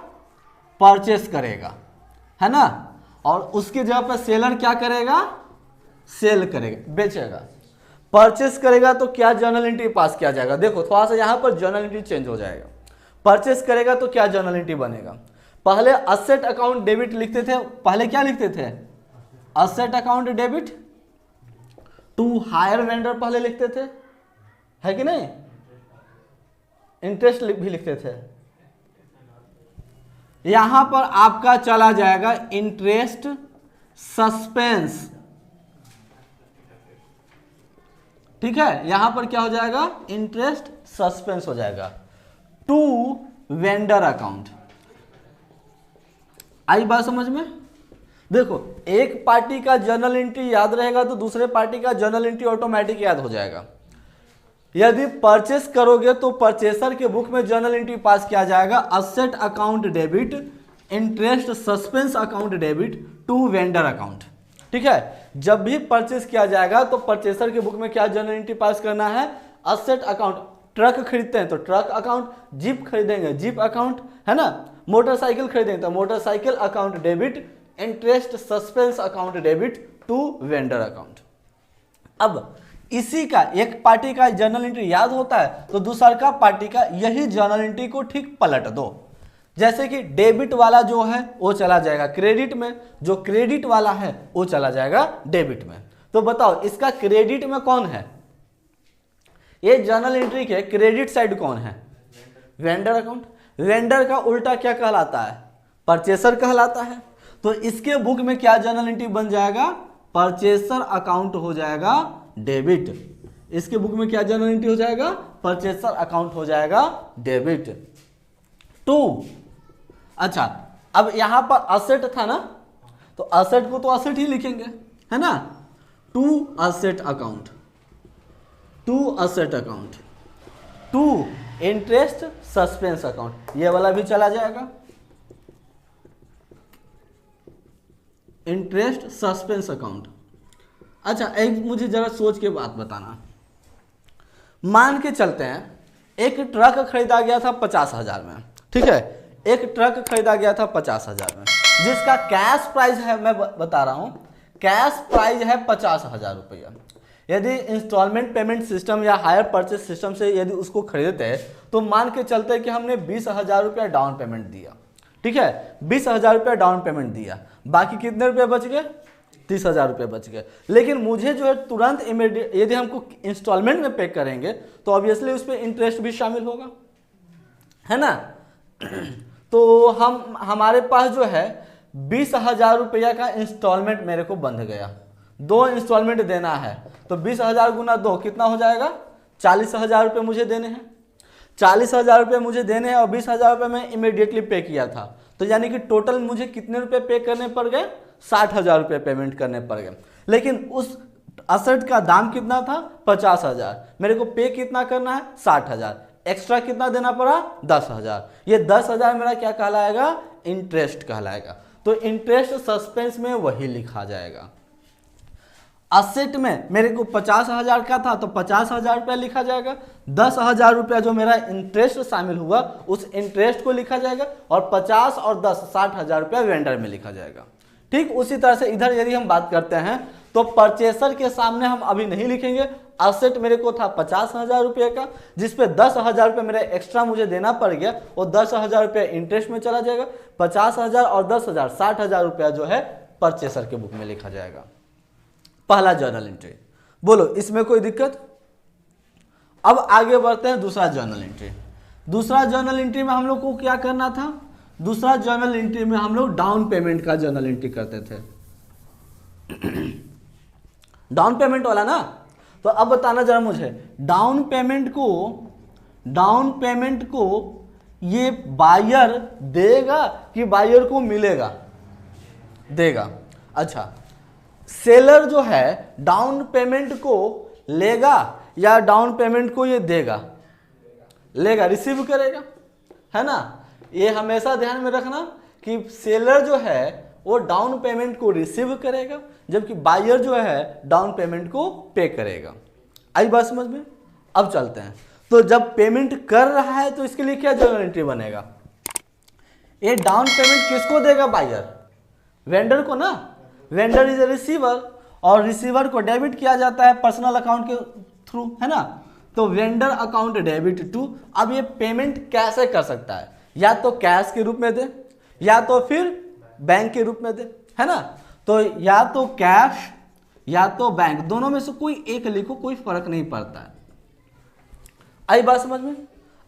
परचेस करेगा, है ना, और उसकी जगह पर सेलर क्या करेगा, सेल करेगा, बेचेगा। परचेस करेगा तो क्या जर्नल एंट्री पास किया जाएगा, देखो थोड़ा सा यहां पर जर्नल एंट्री चेंज हो जाएगा। परचेस करेगा तो क्या जर्नल एंट्री बनेगा, पहले असेट अकाउंट डेबिट लिखते थे, पहले क्या लिखते थे, asset account debit to hire vendor पहले लिखते थे, है कि नहीं, इंटरेस्ट भी लिखते थे। यहां पर आपका चला जाएगा इंटरेस्ट सस्पेंस, ठीक है, यहां पर क्या हो जाएगा, इंटरेस्ट सस्पेंस हो जाएगा टू वेंडर अकाउंट। आई बात समझ में। देखो एक पार्टी का जर्नल एंट्री याद रहेगा तो दूसरे पार्टी का जर्नल एंट्री ऑटोमेटिक याद हो जाएगा। यदि परचेस करोगे तो परचेसर के बुक में जर्नल एंट्री पास किया जाएगा, asset account debit, interest suspense account debit to vendor account, ठीक है। जब भी परचेस किया जाएगा तो परचेसर के बुक में क्या जर्नल एंट्री पास करना है, असेट अकाउंट, ट्रक खरीदते हैं तो ट्रक अकाउंट, जीप खरीदेंगे जीप अकाउंट, है ना, मोटरसाइकिल खरीदेंगे तो motorcycle account debit, interest suspense account debit to vendor account. अब इसी का एक पार्टी का जर्नल एंट्री याद होता है तो दूसरा का पार्टी का यही जर्नल एंट्री को ठीक पलट दो। जैसे कि डेबिट वाला जो है वो चला जाएगा क्रेडिट में, जो क्रेडिट वाला है वो चला जाएगा डेबिट में। तो बताओ इसका क्रेडिट में कौन है, ये जर्नल एंट्री के क्रेडिट साइड कौन है, वेंडर अकाउंट। वेंडर का उल्टा क्या कहलाता है, परचेसर कहलाता है। तो इसके बुक में क्या जर्नल एंट्री बन जाएगा, परचेसर अकाउंट हो जाएगा डेबिट। इसके बुक में क्या जर्नल एंट्री हो जाएगा, परचेसर अकाउंट हो जाएगा डेबिट टू। अच्छा अब यहां पर असेट था ना, तो असेट को तो असेट ही लिखेंगे, है ना, to asset account, to asset account to interest suspense account, ये वाला भी चला जाएगा, इंटरेस्ट सस्पेंस अकाउंट। अच्छा एक मुझे जरा सोच के बात बताना, मान के चलते हैं एक ट्रक खरीदा गया था 50,000 में, ठीक है, एक ट्रक खरीदा गया था 50,000 में, जिसका कैश प्राइस है, मैं बता रहा हूं, कैश प्राइस है 50,000 रुपया। यदि इंस्टॉलमेंट पेमेंट सिस्टम या हायर परचेस सिस्टम से यदि उसको खरीदते हैं तो मान के चलते हैं कि हमने 20,000 रुपया डाउन पेमेंट दिया, ठीक है, 20,000 रुपया डाउन पेमेंट दिया, बाकी कितने रुपए बच गए, 30,000 रुपये बच गए। लेकिन मुझे जो है तुरंत इमीडिएट यदि हमको इंस्टॉलमेंट में पे करेंगे तो ऑब्वियसली उस पर इंटरेस्ट भी शामिल होगा, है ना। तो हमारे पास जो है 20,000 रुपया का इंस्टॉलमेंट मेरे को बंध गया, 2 इंस्टॉलमेंट देना है, तो 20,000 गुना 2 कितना हो जाएगा, 40,000 रुपये मुझे देने हैं, 40,000 रुपये मुझे देने हैं और 20,000 रुपये मैं इमीडिएटली पे किया था, तो यानी कि टोटल मुझे कितने रुपए पे करने पड़ गए, 60,000 रुपये पेमेंट करने पड़ गए। लेकिन उस असेट का दाम कितना था 50,000, मेरे को पे कितना करना है 60,000, एक्स्ट्रा कितना देना पड़ा 10,000। ये 10,000 मेरा क्या कहलाएगा, इंटरेस्ट कहलाएगा। तो इंटरेस्ट सस्पेंस में वही लिखा जाएगा। असेट में मेरे को 50,000 का था तो 50,000 रुपया लिखा जाएगा, 10,000 रुपया जो मेरा इंटरेस्ट शामिल हुआ उस इंटरेस्ट को लिखा जाएगा, और 50 और 10 60,000 रुपया वेंडर में लिखा जाएगा। ठीक उसी तरह से इधर यदि हम बात करते हैं तो परचेसर के सामने हम अभी नहीं लिखेंगे। असेट मेरे को था 50,000 रुपये का, जिसपे 10,000 रुपये मेरे एक्स्ट्रा मुझे देना पड़ गया, वो 10,000 रुपये इंटरेस्ट में चला जाएगा। 50,000 और 10,000 60,000 रुपया जो है परचेसर के बुक में लिखा जाएगा। पहला जर्नल एंट्री। बोलो इसमें कोई दिक्कत? अब आगे बढ़ते हैं दूसरा जर्नल एंट्री। दूसरा जर्नल एंट्री में हम लोग को क्या करना था? दूसरा जर्नल एंट्री में हम लोग डाउन पेमेंट का जर्नल एंट्री करते थे। डाउन पेमेंट वाला ना, तो अब बताना जरा मुझे, डाउन पेमेंट को ये बायर देगा कि बायर को मिलेगा? देगा। अच्छा, सेलर जो है डाउन पेमेंट को लेगा या डाउन पेमेंट को ये देगा? लेगा, रिसीव करेगा, है ना। ये हमेशा ध्यान में रखना कि सेलर जो है वो डाउन पेमेंट को रिसीव करेगा, जबकि बायर जो है डाउन पेमेंट को पे करेगा। आई बात समझ में? अब चलते हैं। तो जब पेमेंट कर रहा है तो इसके लिए क्या जर्नल एंट्री बनेगा? ये डाउन पेमेंट किसको देगा? बायर, वेंडर को ना। वेंडर इज ए रिसीवर, और रिसीवर को डेबिट किया जाता है पर्सनल अकाउंट के थ्रू, है ना। तो वेंडर अकाउंट डेबिट टू। अब ये पेमेंट कैसे कर सकता है? या तो कैश के रूप में दे, या तो फिर बैंक के रूप में दे, है ना। तो या तो कैश या तो बैंक, दोनों में से कोई एक लिखो, कोई फर्क नहीं पड़ता है। आई बात समझ में?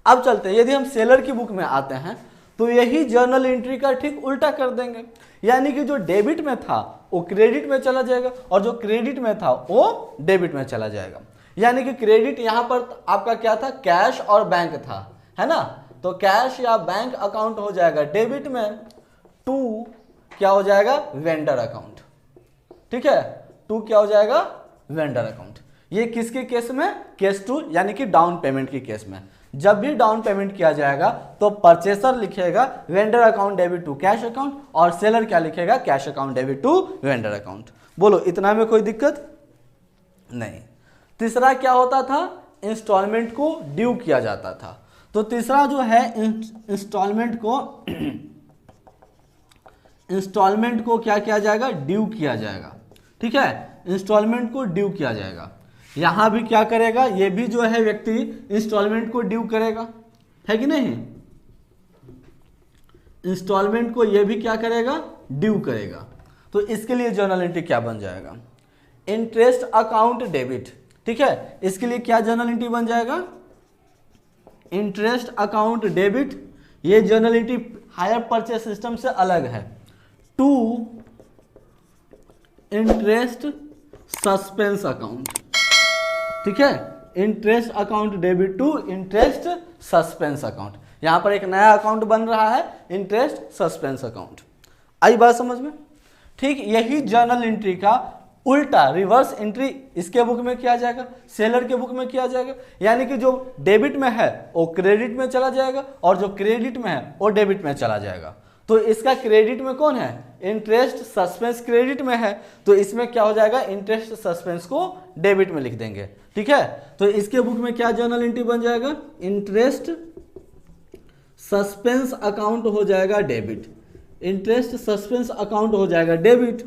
अब चलते हैं, यदि हम सेलर की बुक में आते हैं तो यही जर्नल एंट्री का ठीक उल्टा कर देंगे। यानी कि जो डेबिट में था वो क्रेडिट में चला जाएगा, और जो क्रेडिट में था वो डेबिट में चला जाएगा। यानी कि क्रेडिट यहाँ पर आपका क्या था? कैश और बैंक था, है ना। तो कैश या बैंक अकाउंट हो जाएगा डेबिट में, टू क्या हो जाएगा? Vendor account. ठीक है, टू क्या हो जाएगा? Vendor account. ये किसके केस में? केस टू, यानी कि डाउन पेमेंट के केस में। जब भी डाउन पेमेंट किया जाएगा तो परचेसर लिखेगा vendor account debit to cash account, और सेलर क्या लिखेगा? Cash account debit to vendor account. बोलो इतना में कोई दिक्कत नहीं। तीसरा क्या होता था? इंस्टॉलमेंट को ड्यू किया जाता था। तो तीसरा जो है इंस्टॉलमेंट को क्या किया जाएगा? ड्यू किया जाएगा। ठीक है, इंस्टॉलमेंट को ड्यू किया जाएगा। यहां भी क्या करेगा? ये भी जो है व्यक्ति इंस्टॉलमेंट को ड्यू करेगा, है कि नहीं? इंस्टॉलमेंट को ये भी क्या करेगा? ड्यू करेगा। तो इसके लिए जर्नल एंट्री क्या बन जाएगा? Interest account debit. ठीक है, इसके लिए क्या जर्नल एंट्री बन जाएगा? Interest account debit. ये journal entry hire purchase system से अलग है। To interest suspense account. ठीक है, interest account debit to interest suspense account. यहां पर एक नया अकाउंट बन रहा है, इंटरेस्ट सस्पेंस अकाउंट। आई बात समझ में? ठीक यही जर्नल एंट्री का उल्टा रिवर्स एंट्री इसके बुक में किया जाएगा, सेलर के बुक में किया जाएगा। यानी कि जो डेबिट में है वो क्रेडिट में चला जाएगा, और जो क्रेडिट में है वो डेबिट में चला जाएगा। तो इसका क्रेडिट में कौन है? इंटरेस्ट सस्पेंस क्रेडिट में है, तो इसमें क्या हो जाएगा? इंटरेस्ट सस्पेंस को डेबिट में लिख देंगे। ठीक है, तो इसके बुक में क्या जर्नल एंट्री बन जाएगा? इंटरेस्ट सस्पेंस अकाउंट हो जाएगा डेबिट। इंटरेस्ट सस्पेंस अकाउंट हो जाएगा डेबिट।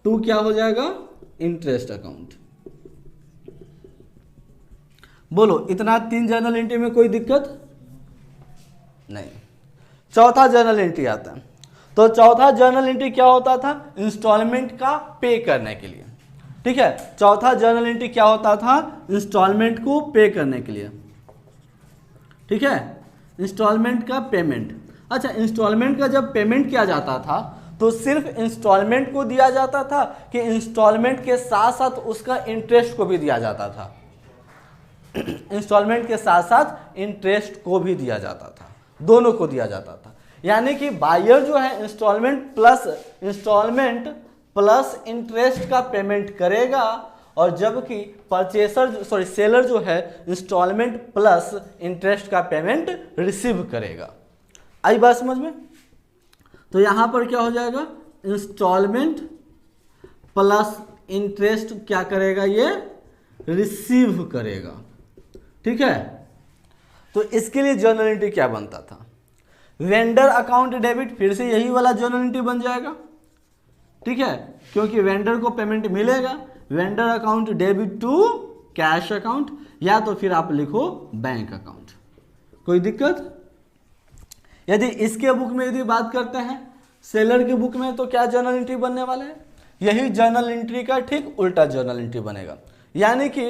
टू क्या हो जाएगा? Interest account. बोलो इतना 3 जर्नल एंट्री में कोई दिक्कत नहीं। चौथा जर्नल एंट्री आता है। तो चौथा जर्नल एंट्री क्या होता था? इंस्टॉलमेंट का पे करने के लिए। ठीक है, चौथा जर्नल एंट्री क्या होता था? इंस्टॉलमेंट को पे करने के लिए। ठीक है, इंस्टॉलमेंट का पेमेंट। अच्छा, इंस्टॉलमेंट का जब पेमेंट किया जाता था तो सिर्फ इंस्टॉलमेंट को दिया जाता था कि इंस्टॉलमेंट के साथ साथ उसका इंटरेस्ट को भी दिया जाता था? इंस्टॉलमेंट के साथ साथ इंटरेस्ट को भी दिया जाता था, दोनों को दिया जाता था। यानी कि बायर जो है इंस्टॉलमेंट प्लस इंटरेस्ट का पेमेंट करेगा, और जबकि सेलर जो है इंस्टॉलमेंट प्लस इंटरेस्ट का पेमेंट रिसीव करेगा। आई बात समझ में? तो यहां पर क्या हो जाएगा, इंस्टॉलमेंट प्लस इंटरेस्ट क्या करेगा, ये रिसीव करेगा। ठीक है, तो इसके लिए जर्नल एंट्री क्या बनता था, वेंडर अकाउंट डेबिट, फिर से यही वाला जर्नल एंट्री बन जाएगा। ठीक है, क्योंकि वेंडर को पेमेंट मिलेगा, vendor account debit to cash account, या तो फिर आप लिखो बैंक अकाउंट। कोई दिक्कत? यदि इसके बुक में यदि बात करते हैं सेलर के बुक में, तो क्या जर्नल एंट्री बनने वाला है, यही जर्नल एंट्री का ठीक उल्टा जर्नल एंट्री बनेगा। यानी कि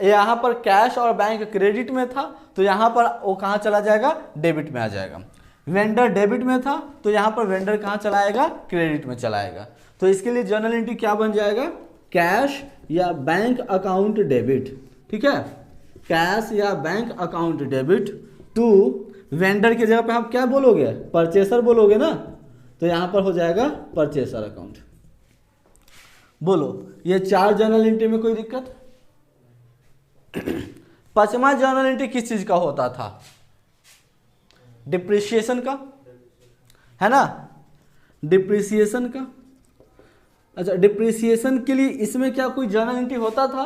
यहाँ पर कैश और बैंक क्रेडिट में था, तो यहाँ पर वो कहाँ चला जाएगा, डेबिट में आ जाएगा। वेंडर डेबिट में था, तो यहाँ पर वेंडर कहाँ चलाएगा, क्रेडिट में चलाएगा। तो इसके लिए जर्नल एंट्री क्या बन जाएगा, कैश या बैंक अकाउंट डेबिट। ठीक है, कैश या bank account debit to vendor की जगह पे आप क्या बोलोगे, परचेसर बोलोगे ना, तो यहां पर हो जाएगा परचेसर अकाउंट। बोलो, ये 4 जर्नल एंट्री में कोई दिक्कत? 5वां जर्नल एंट्री किस चीज का होता था, डिप्रिसिएशन का, है ना, डिप्रिसिएशन का। अच्छा, डिप्रिसिएशन के लिए इसमें क्या कोई जर्नल एंट्री होता था?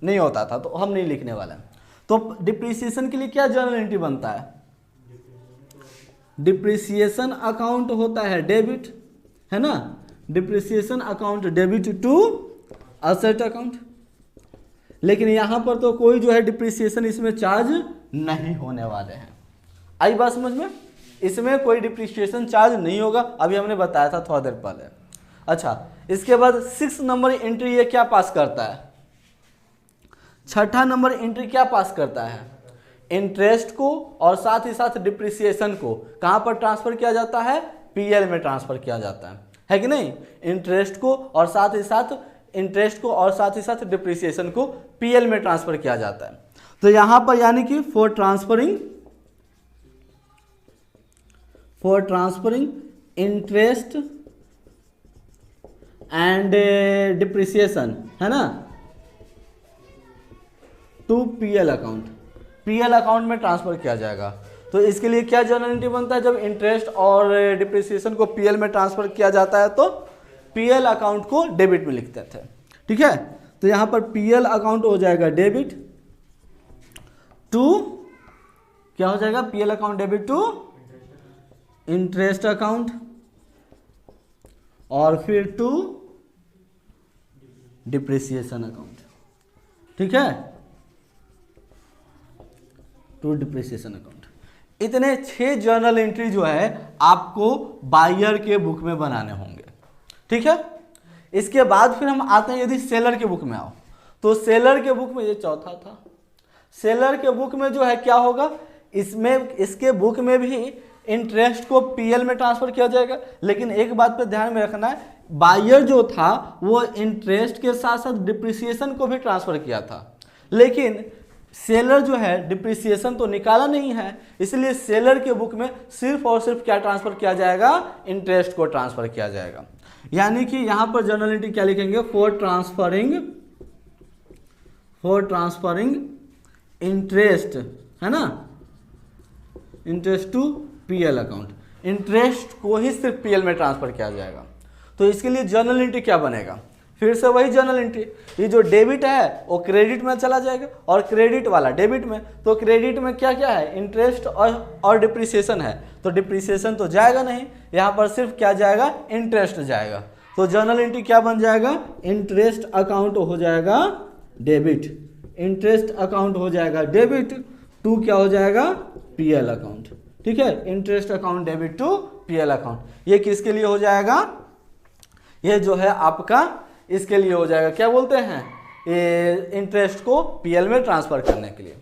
नहीं होता था, तो हम नहीं लिखने वाले हैं। तो डिप्रिसिएशन के लिए क्या जर्नल एंट्री बनता है, डिप्रिसिएशन अकाउंट होता है डेबिट, है ना, depreciation account debit to asset account. लेकिन यहां पर तो कोई जो है डिप्रिसिएशन इसमें चार्ज नहीं होने वाले हैं। आई बात समझ में? इसमें कोई डिप्रिसिएशन चार्ज नहीं होगा, अभी हमने बताया था थोड़ा देर पहले। अच्छा, इसके बाद 6 नंबर एंट्री ये क्या पास करता है, 6ठा नंबर एंट्री क्या पास करता है, इंटरेस्ट को और साथ ही साथ डिप्रिसिएशन को कहां पर ट्रांसफर किया जाता है, पीएल में ट्रांसफर किया जाता है कि नहीं, इंटरेस्ट को और साथ ही साथ डिप्रिसिएशन को पीएल में ट्रांसफर किया जाता है। तो यहां पर यानी कि for transferring interest and depreciation, है ना, to PL account, PL account में ट्रांसफर किया जाएगा। तो इसके लिए क्या जर्नल एंट्री बनता है, जब इंटरेस्ट और डिप्रिसिएशन को पीएल में ट्रांसफर किया जाता है तो पीएल अकाउंट को डेबिट में लिखते थे। ठीक है, तो यहां पर पीएल अकाउंट हो जाएगा डेबिट टू, क्या हो जाएगा, PL account debit to interest account, और फिर टू डिप्रिसिएशन अकाउंट। ठीक है, टू डिप्रिसिएशन अकाउंट। इतने 6 जर्नल एंट्री जो है आपको बायर के बुक में बनाने होंगे। ठीक है, इसके बाद फिर हम आते हैं, यदि सेलर के बुक में आओ, तो सेलर के बुक में ये चौथा था। सेलर के बुक में जो है क्या होगा, इसके बुक में भी इंटरेस्ट को पीएल में ट्रांसफर किया जाएगा। लेकिन एक बात पे ध्यान में रखना है, बायर जो था वो इंटरेस्ट के साथ साथ डिप्रिसिएशन को भी ट्रांसफर किया था, लेकिन सेलर जो है डिप्रिसिएशन तो निकाला नहीं है, इसलिए सेलर के बुक में सिर्फ और सिर्फ क्या ट्रांसफर किया जाएगा, इंटरेस्ट को ट्रांसफर किया जाएगा। यानी कि यहां पर जर्नल एंट्री क्या लिखेंगे, फॉर ट्रांसफरिंग इंटरेस्ट, है ना, interest to PL account, interest को ही सिर्फ पीएल में ट्रांसफर किया जाएगा। तो इसके लिए जर्नल एंट्री क्या बनेगा, फिर से वही जर्नल एंट्री, ये जो डेबिट है वो क्रेडिट में चला जाएगा और क्रेडिट वाला डेबिट में। तो क्रेडिट में क्या क्या है, इंटरेस्ट और डिप्रिसिएशन है, तो डिप्रिसिएशन तो जाएगा नहीं, यहाँ पर सिर्फ क्या जाएगा, इंटरेस्ट जाएगा। तो जर्नल एंट्री क्या बन जाएगा, इंटरेस्ट अकाउंट हो जाएगा डेबिट, इंटरेस्ट अकाउंट हो जाएगा डेबिट टू क्या हो जाएगा, पीएल अकाउंट। ठीक है, interest account debit to PL account. ये किसके लिए हो जाएगा, ये जो है आपका इसके लिए हो जाएगा, क्या बोलते हैं, ये इंटरेस्ट को पीएल में ट्रांसफर करने के लिए।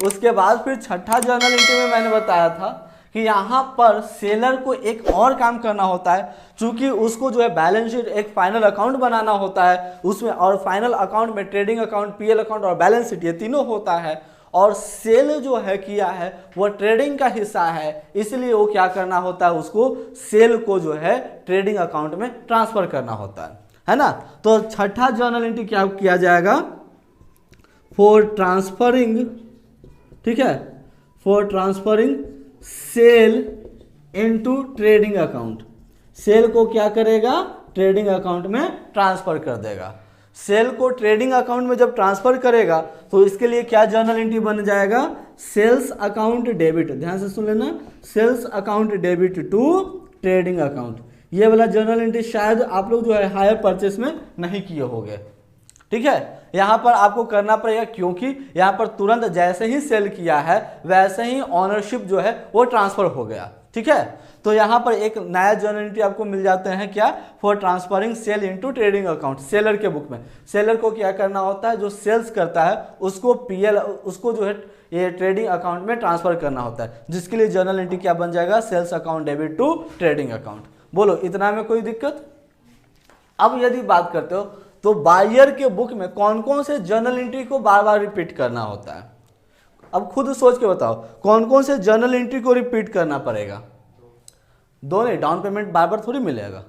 उसके बाद फिर 6ठा जर्नल एंट्री में मैंने बताया था कि यहाँ पर सेलर को एक और काम करना होता है, चूंकि उसको जो है बैलेंस शीट एक फाइनल अकाउंट बनाना होता है उसमें, और फाइनल अकाउंट में ट्रेडिंग अकाउंट, पीएल अकाउंट और बैलेंस शीट ये तीनों होता है। और सेल जो है किया है वो ट्रेडिंग का हिस्सा है, इसलिए वो क्या करना होता है, उसको सेल को जो है ट्रेडिंग अकाउंट में ट्रांसफर करना होता है ना। तो छठा जर्नल एंट्री क्या किया जाएगा, फॉर ट्रांसफरिंग, ठीक है, for transferring sale into trading account. Sale को क्या करेगा, ट्रेडिंग अकाउंट में ट्रांसफर कर देगा। सेल को ट्रेडिंग अकाउंट में जब ट्रांसफर करेगा तो इसके लिए क्या जर्नल एंट्री बन जाएगा, सेल्स अकाउंट डेबिट, ध्यान से सुन लेना, sales account debit to trading account. ये वाला जर्नल एंट्री शायद आप लोग जो है हायर परचेस में नहीं किए होंगे, ठीक है। यहाँ पर आपको करना पड़ेगा क्योंकि यहाँ पर तुरंत जैसे ही सेल किया है वैसे ही ऑनरशिप जो है वो ट्रांसफर हो गया, ठीक है। तो यहाँ पर एक नया जर्नल एंट्री आपको मिल जाते हैं, क्या, for transferring sale into trading account. Seller के बुक में सेलर को क्या करना होता है, जो सेल्स करता है उसको पीएल, उसको जो है ये ट्रेडिंग अकाउंट में ट्रांसफर करना होता है, जिसके लिए जर्नल एंट्री क्या बन जाएगा, sales account debit to trading account. बोलो इतना में कोई दिक्कत। अब यदि बात करते हो तो बायर के बुक में कौन कौन से जर्नल एंट्री को बार बार रिपीट करना होता है, अब खुद सोच के बताओ कौन कौन से जर्नल एंट्री को रिपीट करना पड़ेगा। दो नहीं, डाउन पेमेंट बार बार थोड़ी मिलेगा,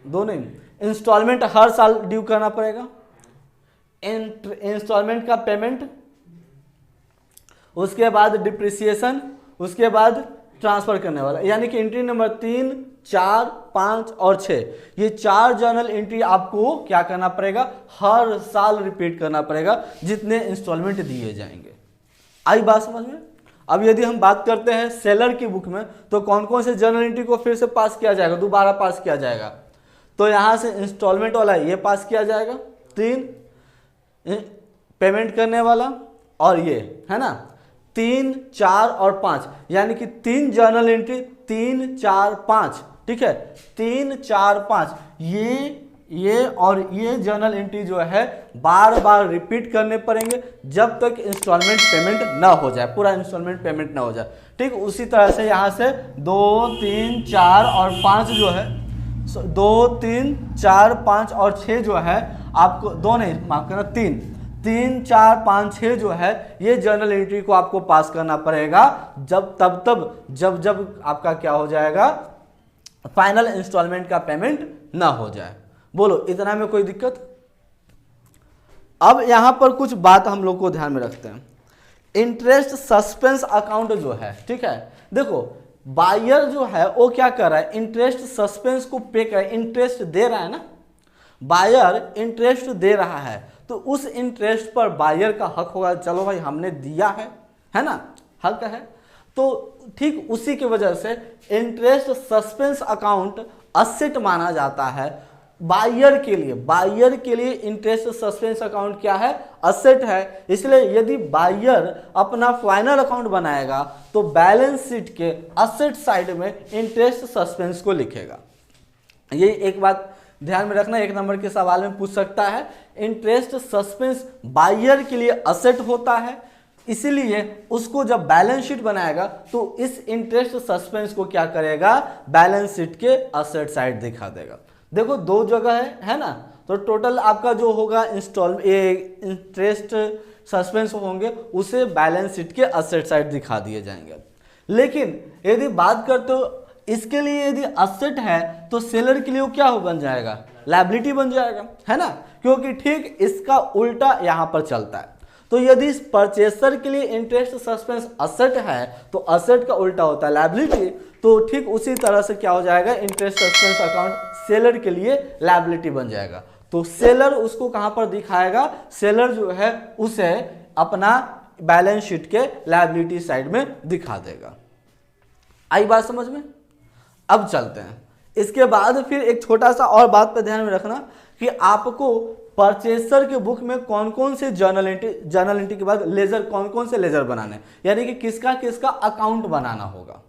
दो नहीं, इंस्टॉलमेंट हर साल ड्यू करना पड़ेगा, इंस्टॉलमेंट का पेमेंट, उसके बाद डिप्रिसिएशन, उसके बाद ट्रांसफर करने वाला, यानी कि एंट्री नंबर 3, 4, 5 और 6, ये 4 जर्नल एंट्री आपको क्या करना पड़ेगा, हर साल रिपीट करना पड़ेगा जितने इंस्टॉलमेंट दिए जाएंगे। आई बात समझ में। अब यदि हम बात करते हैं सेलर की बुक में तो कौन कौन से जर्नल एंट्री को फिर से पास किया जाएगा, दोबारा पास किया जाएगा, तो यहाँ से इंस्टॉलमेंट वाला ये पास किया जाएगा, 3 पेमेंट करने वाला और ये है ना, 3, 4 और 5, यानी कि 3 जर्नल एंट्री, 3, 4, 5, ठीक है, 3, 4, 5 ये और ये जर्नल एंट्री जो है बार बार रिपीट करने पड़ेंगे जब तक इंस्टॉलमेंट पेमेंट ना हो जाए, पूरा इंस्टॉलमेंट पेमेंट ना हो जाए, ठीक। उसी तरह से यहाँ से 2, 3, 4 और 5 जो है, 2, 3, 4, 5 और 6 जो है आपको, 2 नहीं माफ करना, 3, 4, 5, 6 जो है ये जर्नल एंट्री को आपको पास करना पड़ेगा जब आपका क्या हो जाएगा, फाइनल इंस्टॉलमेंट का पेमेंट ना हो जाए। बोलो इतना में कोई दिक्कत। अब यहां पर कुछ बात हम लोग को ध्यान में रखते हैं, इंटरेस्ट सस्पेंस अकाउंट जो है, ठीक है, देखो बायर जो है वो क्या कर रहा है, इंटरेस्ट सस्पेंस को पे कर, इंटरेस्ट दे रहा है ना, बायर इंटरेस्ट दे रहा है तो उस इंटरेस्ट पर बायर का हक होगा, चलो भाई हमने दिया है ना, हक है। तो ठीक उसी की वजह से इंटरेस्ट सस्पेंस अकाउंट असेट माना जाता है बायर के लिए इंटरेस्ट सस्पेंस अकाउंट क्या है, असेट है। इसलिए यदि बायर अपना फाइनल अकाउंट बनाएगा तो बैलेंस शीट के असेट साइड में इंटरेस्ट सस्पेंस को लिखेगा। ये एक बात ध्यान में रखना, 1 नंबर के सवाल में पूछ सकता है, इंटरेस्ट सस्पेंस बायर के लिए असेट होता है, इसीलिए उसको जब बैलेंस शीट बनाएगा तो इस इंटरेस्ट सस्पेंस को क्या करेगा, बैलेंस शीट के असेट साइड दिखा देगा। देखो 2 जगह है ना, तो टोटल आपका जो होगा इंटरेस्ट सस्पेंस होंगे उसे बैलेंस शीट के असेट साइड दिखा दिए जाएंगे। लेकिन यदि बात करते हो इसके लिए यदि असेट है तो सेलर के लिए वो क्या बन जाएगा, लायबिलिटी बन जाएगा, है ना, क्योंकि ठीक इसका उल्टा यहाँ पर चलता है। तो यदि परचेसर के लिए इंटरेस्ट सस्पेंस असेट है तो असेट का उल्टा होता है लायबिलिटी, तो ठीक उसी तरह से क्या हो जाएगा, इंटरेस्ट सस्पेंस अकाउंट सेलर के लिए लायबिलिटी बन जाएगा। तो सेलर उसको कहां पर दिखाएगा, सेलर जो है उसे अपना बैलेंस शीट के लायबिलिटी साइड में दिखा देगा। आई बात समझ में। अब चलते हैं, इसके बाद फिर एक छोटा सा और बात पे ध्यान में रखना कि आपको परचेसर के बुक में कौन कौन से जर्नल एंट्री के बाद लेजर, कौन कौन से लेजर बनाने, यानी कि किसका किसका अकाउंट बनाना होगा,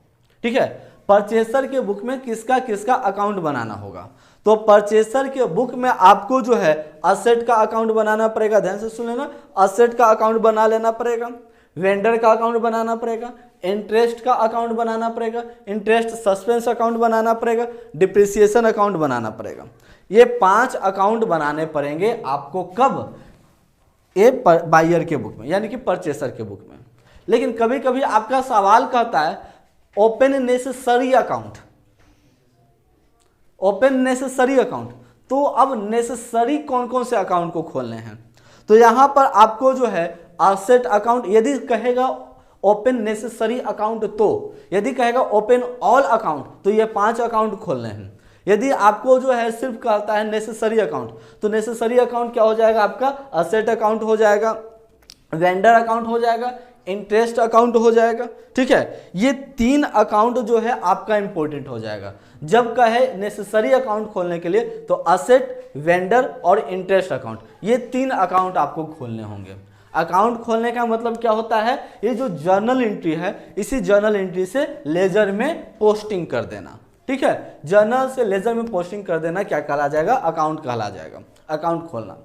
ठीक है। परचेसर के बुक में किसका किसका अकाउंट बनाना होगा, तो परचेसर के बुक में आपको जो है असेट का अकाउंट बनाना पड़ेगा, ध्यान से सुन लेना, असेट का अकाउंट बना लेना पड़ेगा, वेंडर का अकाउंट बनाना पड़ेगा, इंटरेस्ट का अकाउंट बनाना पड़ेगा, इंटरेस्ट सस्पेंस अकाउंट बनाना पड़ेगा, डिप्रिसिएशन अकाउंट बनाना पड़ेगा। ये 5 अकाउंट बनाने पड़ेंगे आपको, कब, ए बायर के बुक में, यानी कि परचेसर के बुक में। लेकिन कभी कभी आपका सवाल कहता है open necessary account, open necessary account, तो अब नेसेसरी कौन कौन से अकाउंट को खोलने हैं? तो यहां पर आपको जो है एसेट अकाउंट, यदि कहेगा ओपन नेसेसरी अकाउंट, तो यदि कहेगा ओपन ऑल अकाउंट तो ये 5 अकाउंट खोलने हैं। यदि आपको जो है सिर्फ कहता है नेसेसरी अकाउंट, तो नेसेसरी अकाउंट क्या हो जाएगा आपका? एसेट अकाउंट हो जाएगा, वेंडर अकाउंट हो जाएगा, इंटरेस्ट अकाउंट हो जाएगा। ठीक है, ये 3 अकाउंट जो है आपका इंपॉर्टेंट हो जाएगा। जब कहे नेसेसरी अकाउंट खोलने के लिए तो एसेट, वेंडर और इंटरेस्ट अकाउंट, ये 3 अकाउंट आपको खोलने होंगे। अकाउंट खोलने का मतलब क्या होता है? ये जो जर्नल एंट्री है, इसी जर्नल एंट्री से लेजर में पोस्टिंग कर देना। ठीक है, जर्नल से लेजर में पोस्टिंग कर देना क्या कहला जाएगा? अकाउंट कहला जाएगा, अकाउंट खोलना।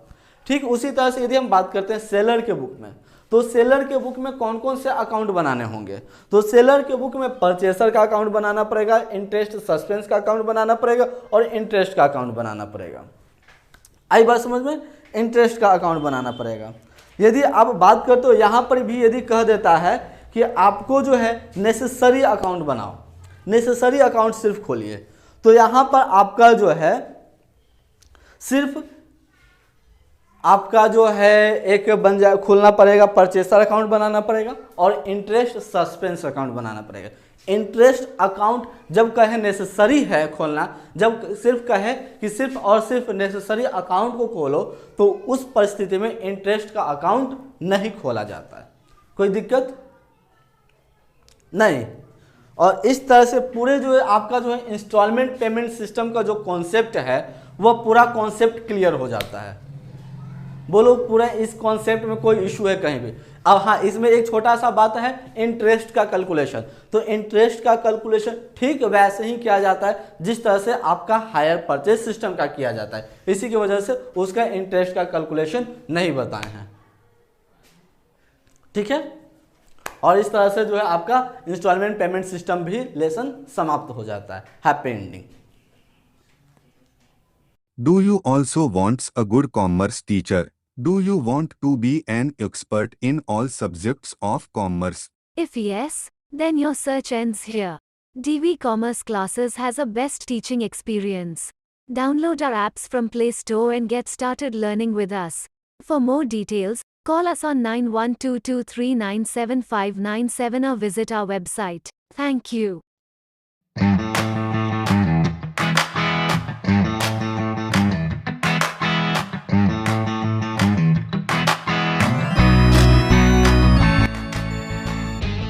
ठीक उसी तरह से यदि हम बात करते हैं सेलर के बुक में, तो सेलर के बुक में कौन कौन से अकाउंट बनाने होंगे? तो सेलर के बुक में परचेसर का अकाउंट बनाना पड़ेगा, इंटरेस्ट सस्पेंस का अकाउंट बनाना पड़ेगा और इंटरेस्ट का अकाउंट बनाना पड़ेगा। आई बात समझ में? इंटरेस्ट का अकाउंट बनाना पड़ेगा। यदि आप बात करते हो यहाँ पर भी यदि कह देता है कि आपको जो है नेसेसरी अकाउंट बनाओ, नेसेसरी अकाउंट सिर्फ खोलिए, तो यहाँ पर आपका जो है सिर्फ आपका जो है एक बन जाए, खोलना पड़ेगा, परचेसर अकाउंट बनाना पड़ेगा और इंटरेस्ट सस्पेंस अकाउंट बनाना पड़ेगा। इंटरेस्ट अकाउंट जब कहे नेसेसरी है खोलना, जब सिर्फ कहे कि सिर्फ और सिर्फ नेसेसरी अकाउंट को खोलो, तो उस परिस्थिति में इंटरेस्ट का अकाउंट नहीं खोला जाता है। कोई दिक्कत नहीं। और इस तरह से पूरे जो है आपका जो है इंस्टॉलमेंट पेमेंट सिस्टम का जो कॉन्सेप्ट है वह पूरा कॉन्सेप्ट क्लियर हो जाता है। बोलो पूरा इस कॉन्सेप्ट में कोई इशू है कहीं भी? अब हाँ, इसमें एक छोटा सा बात है इंटरेस्ट का कैलकुलेशन। तो इंटरेस्ट का कैलकुलेशन ठीक वैसे ही किया जाता है जिस तरह से आपका हायर परचेज सिस्टम का किया जाता है। इसी की वजह से उसका इंटरेस्ट का कैलकुलेशन नहीं बताए हैं। ठीक है, और इस तरह से जो है आपका इंस्टॉलमेंट पेमेंट सिस्टम भी लेसन समाप्त हो जाता है। Happy ending. Do you also want a good commerce teacher? Do you want to be an expert in all subjects of commerce? If yes, then your search ends here. DV Commerce Classes has a best teaching experience. Download our apps from Play Store and get started learning with us. For more details, call us on 9122397597 or visit our website. Thank you.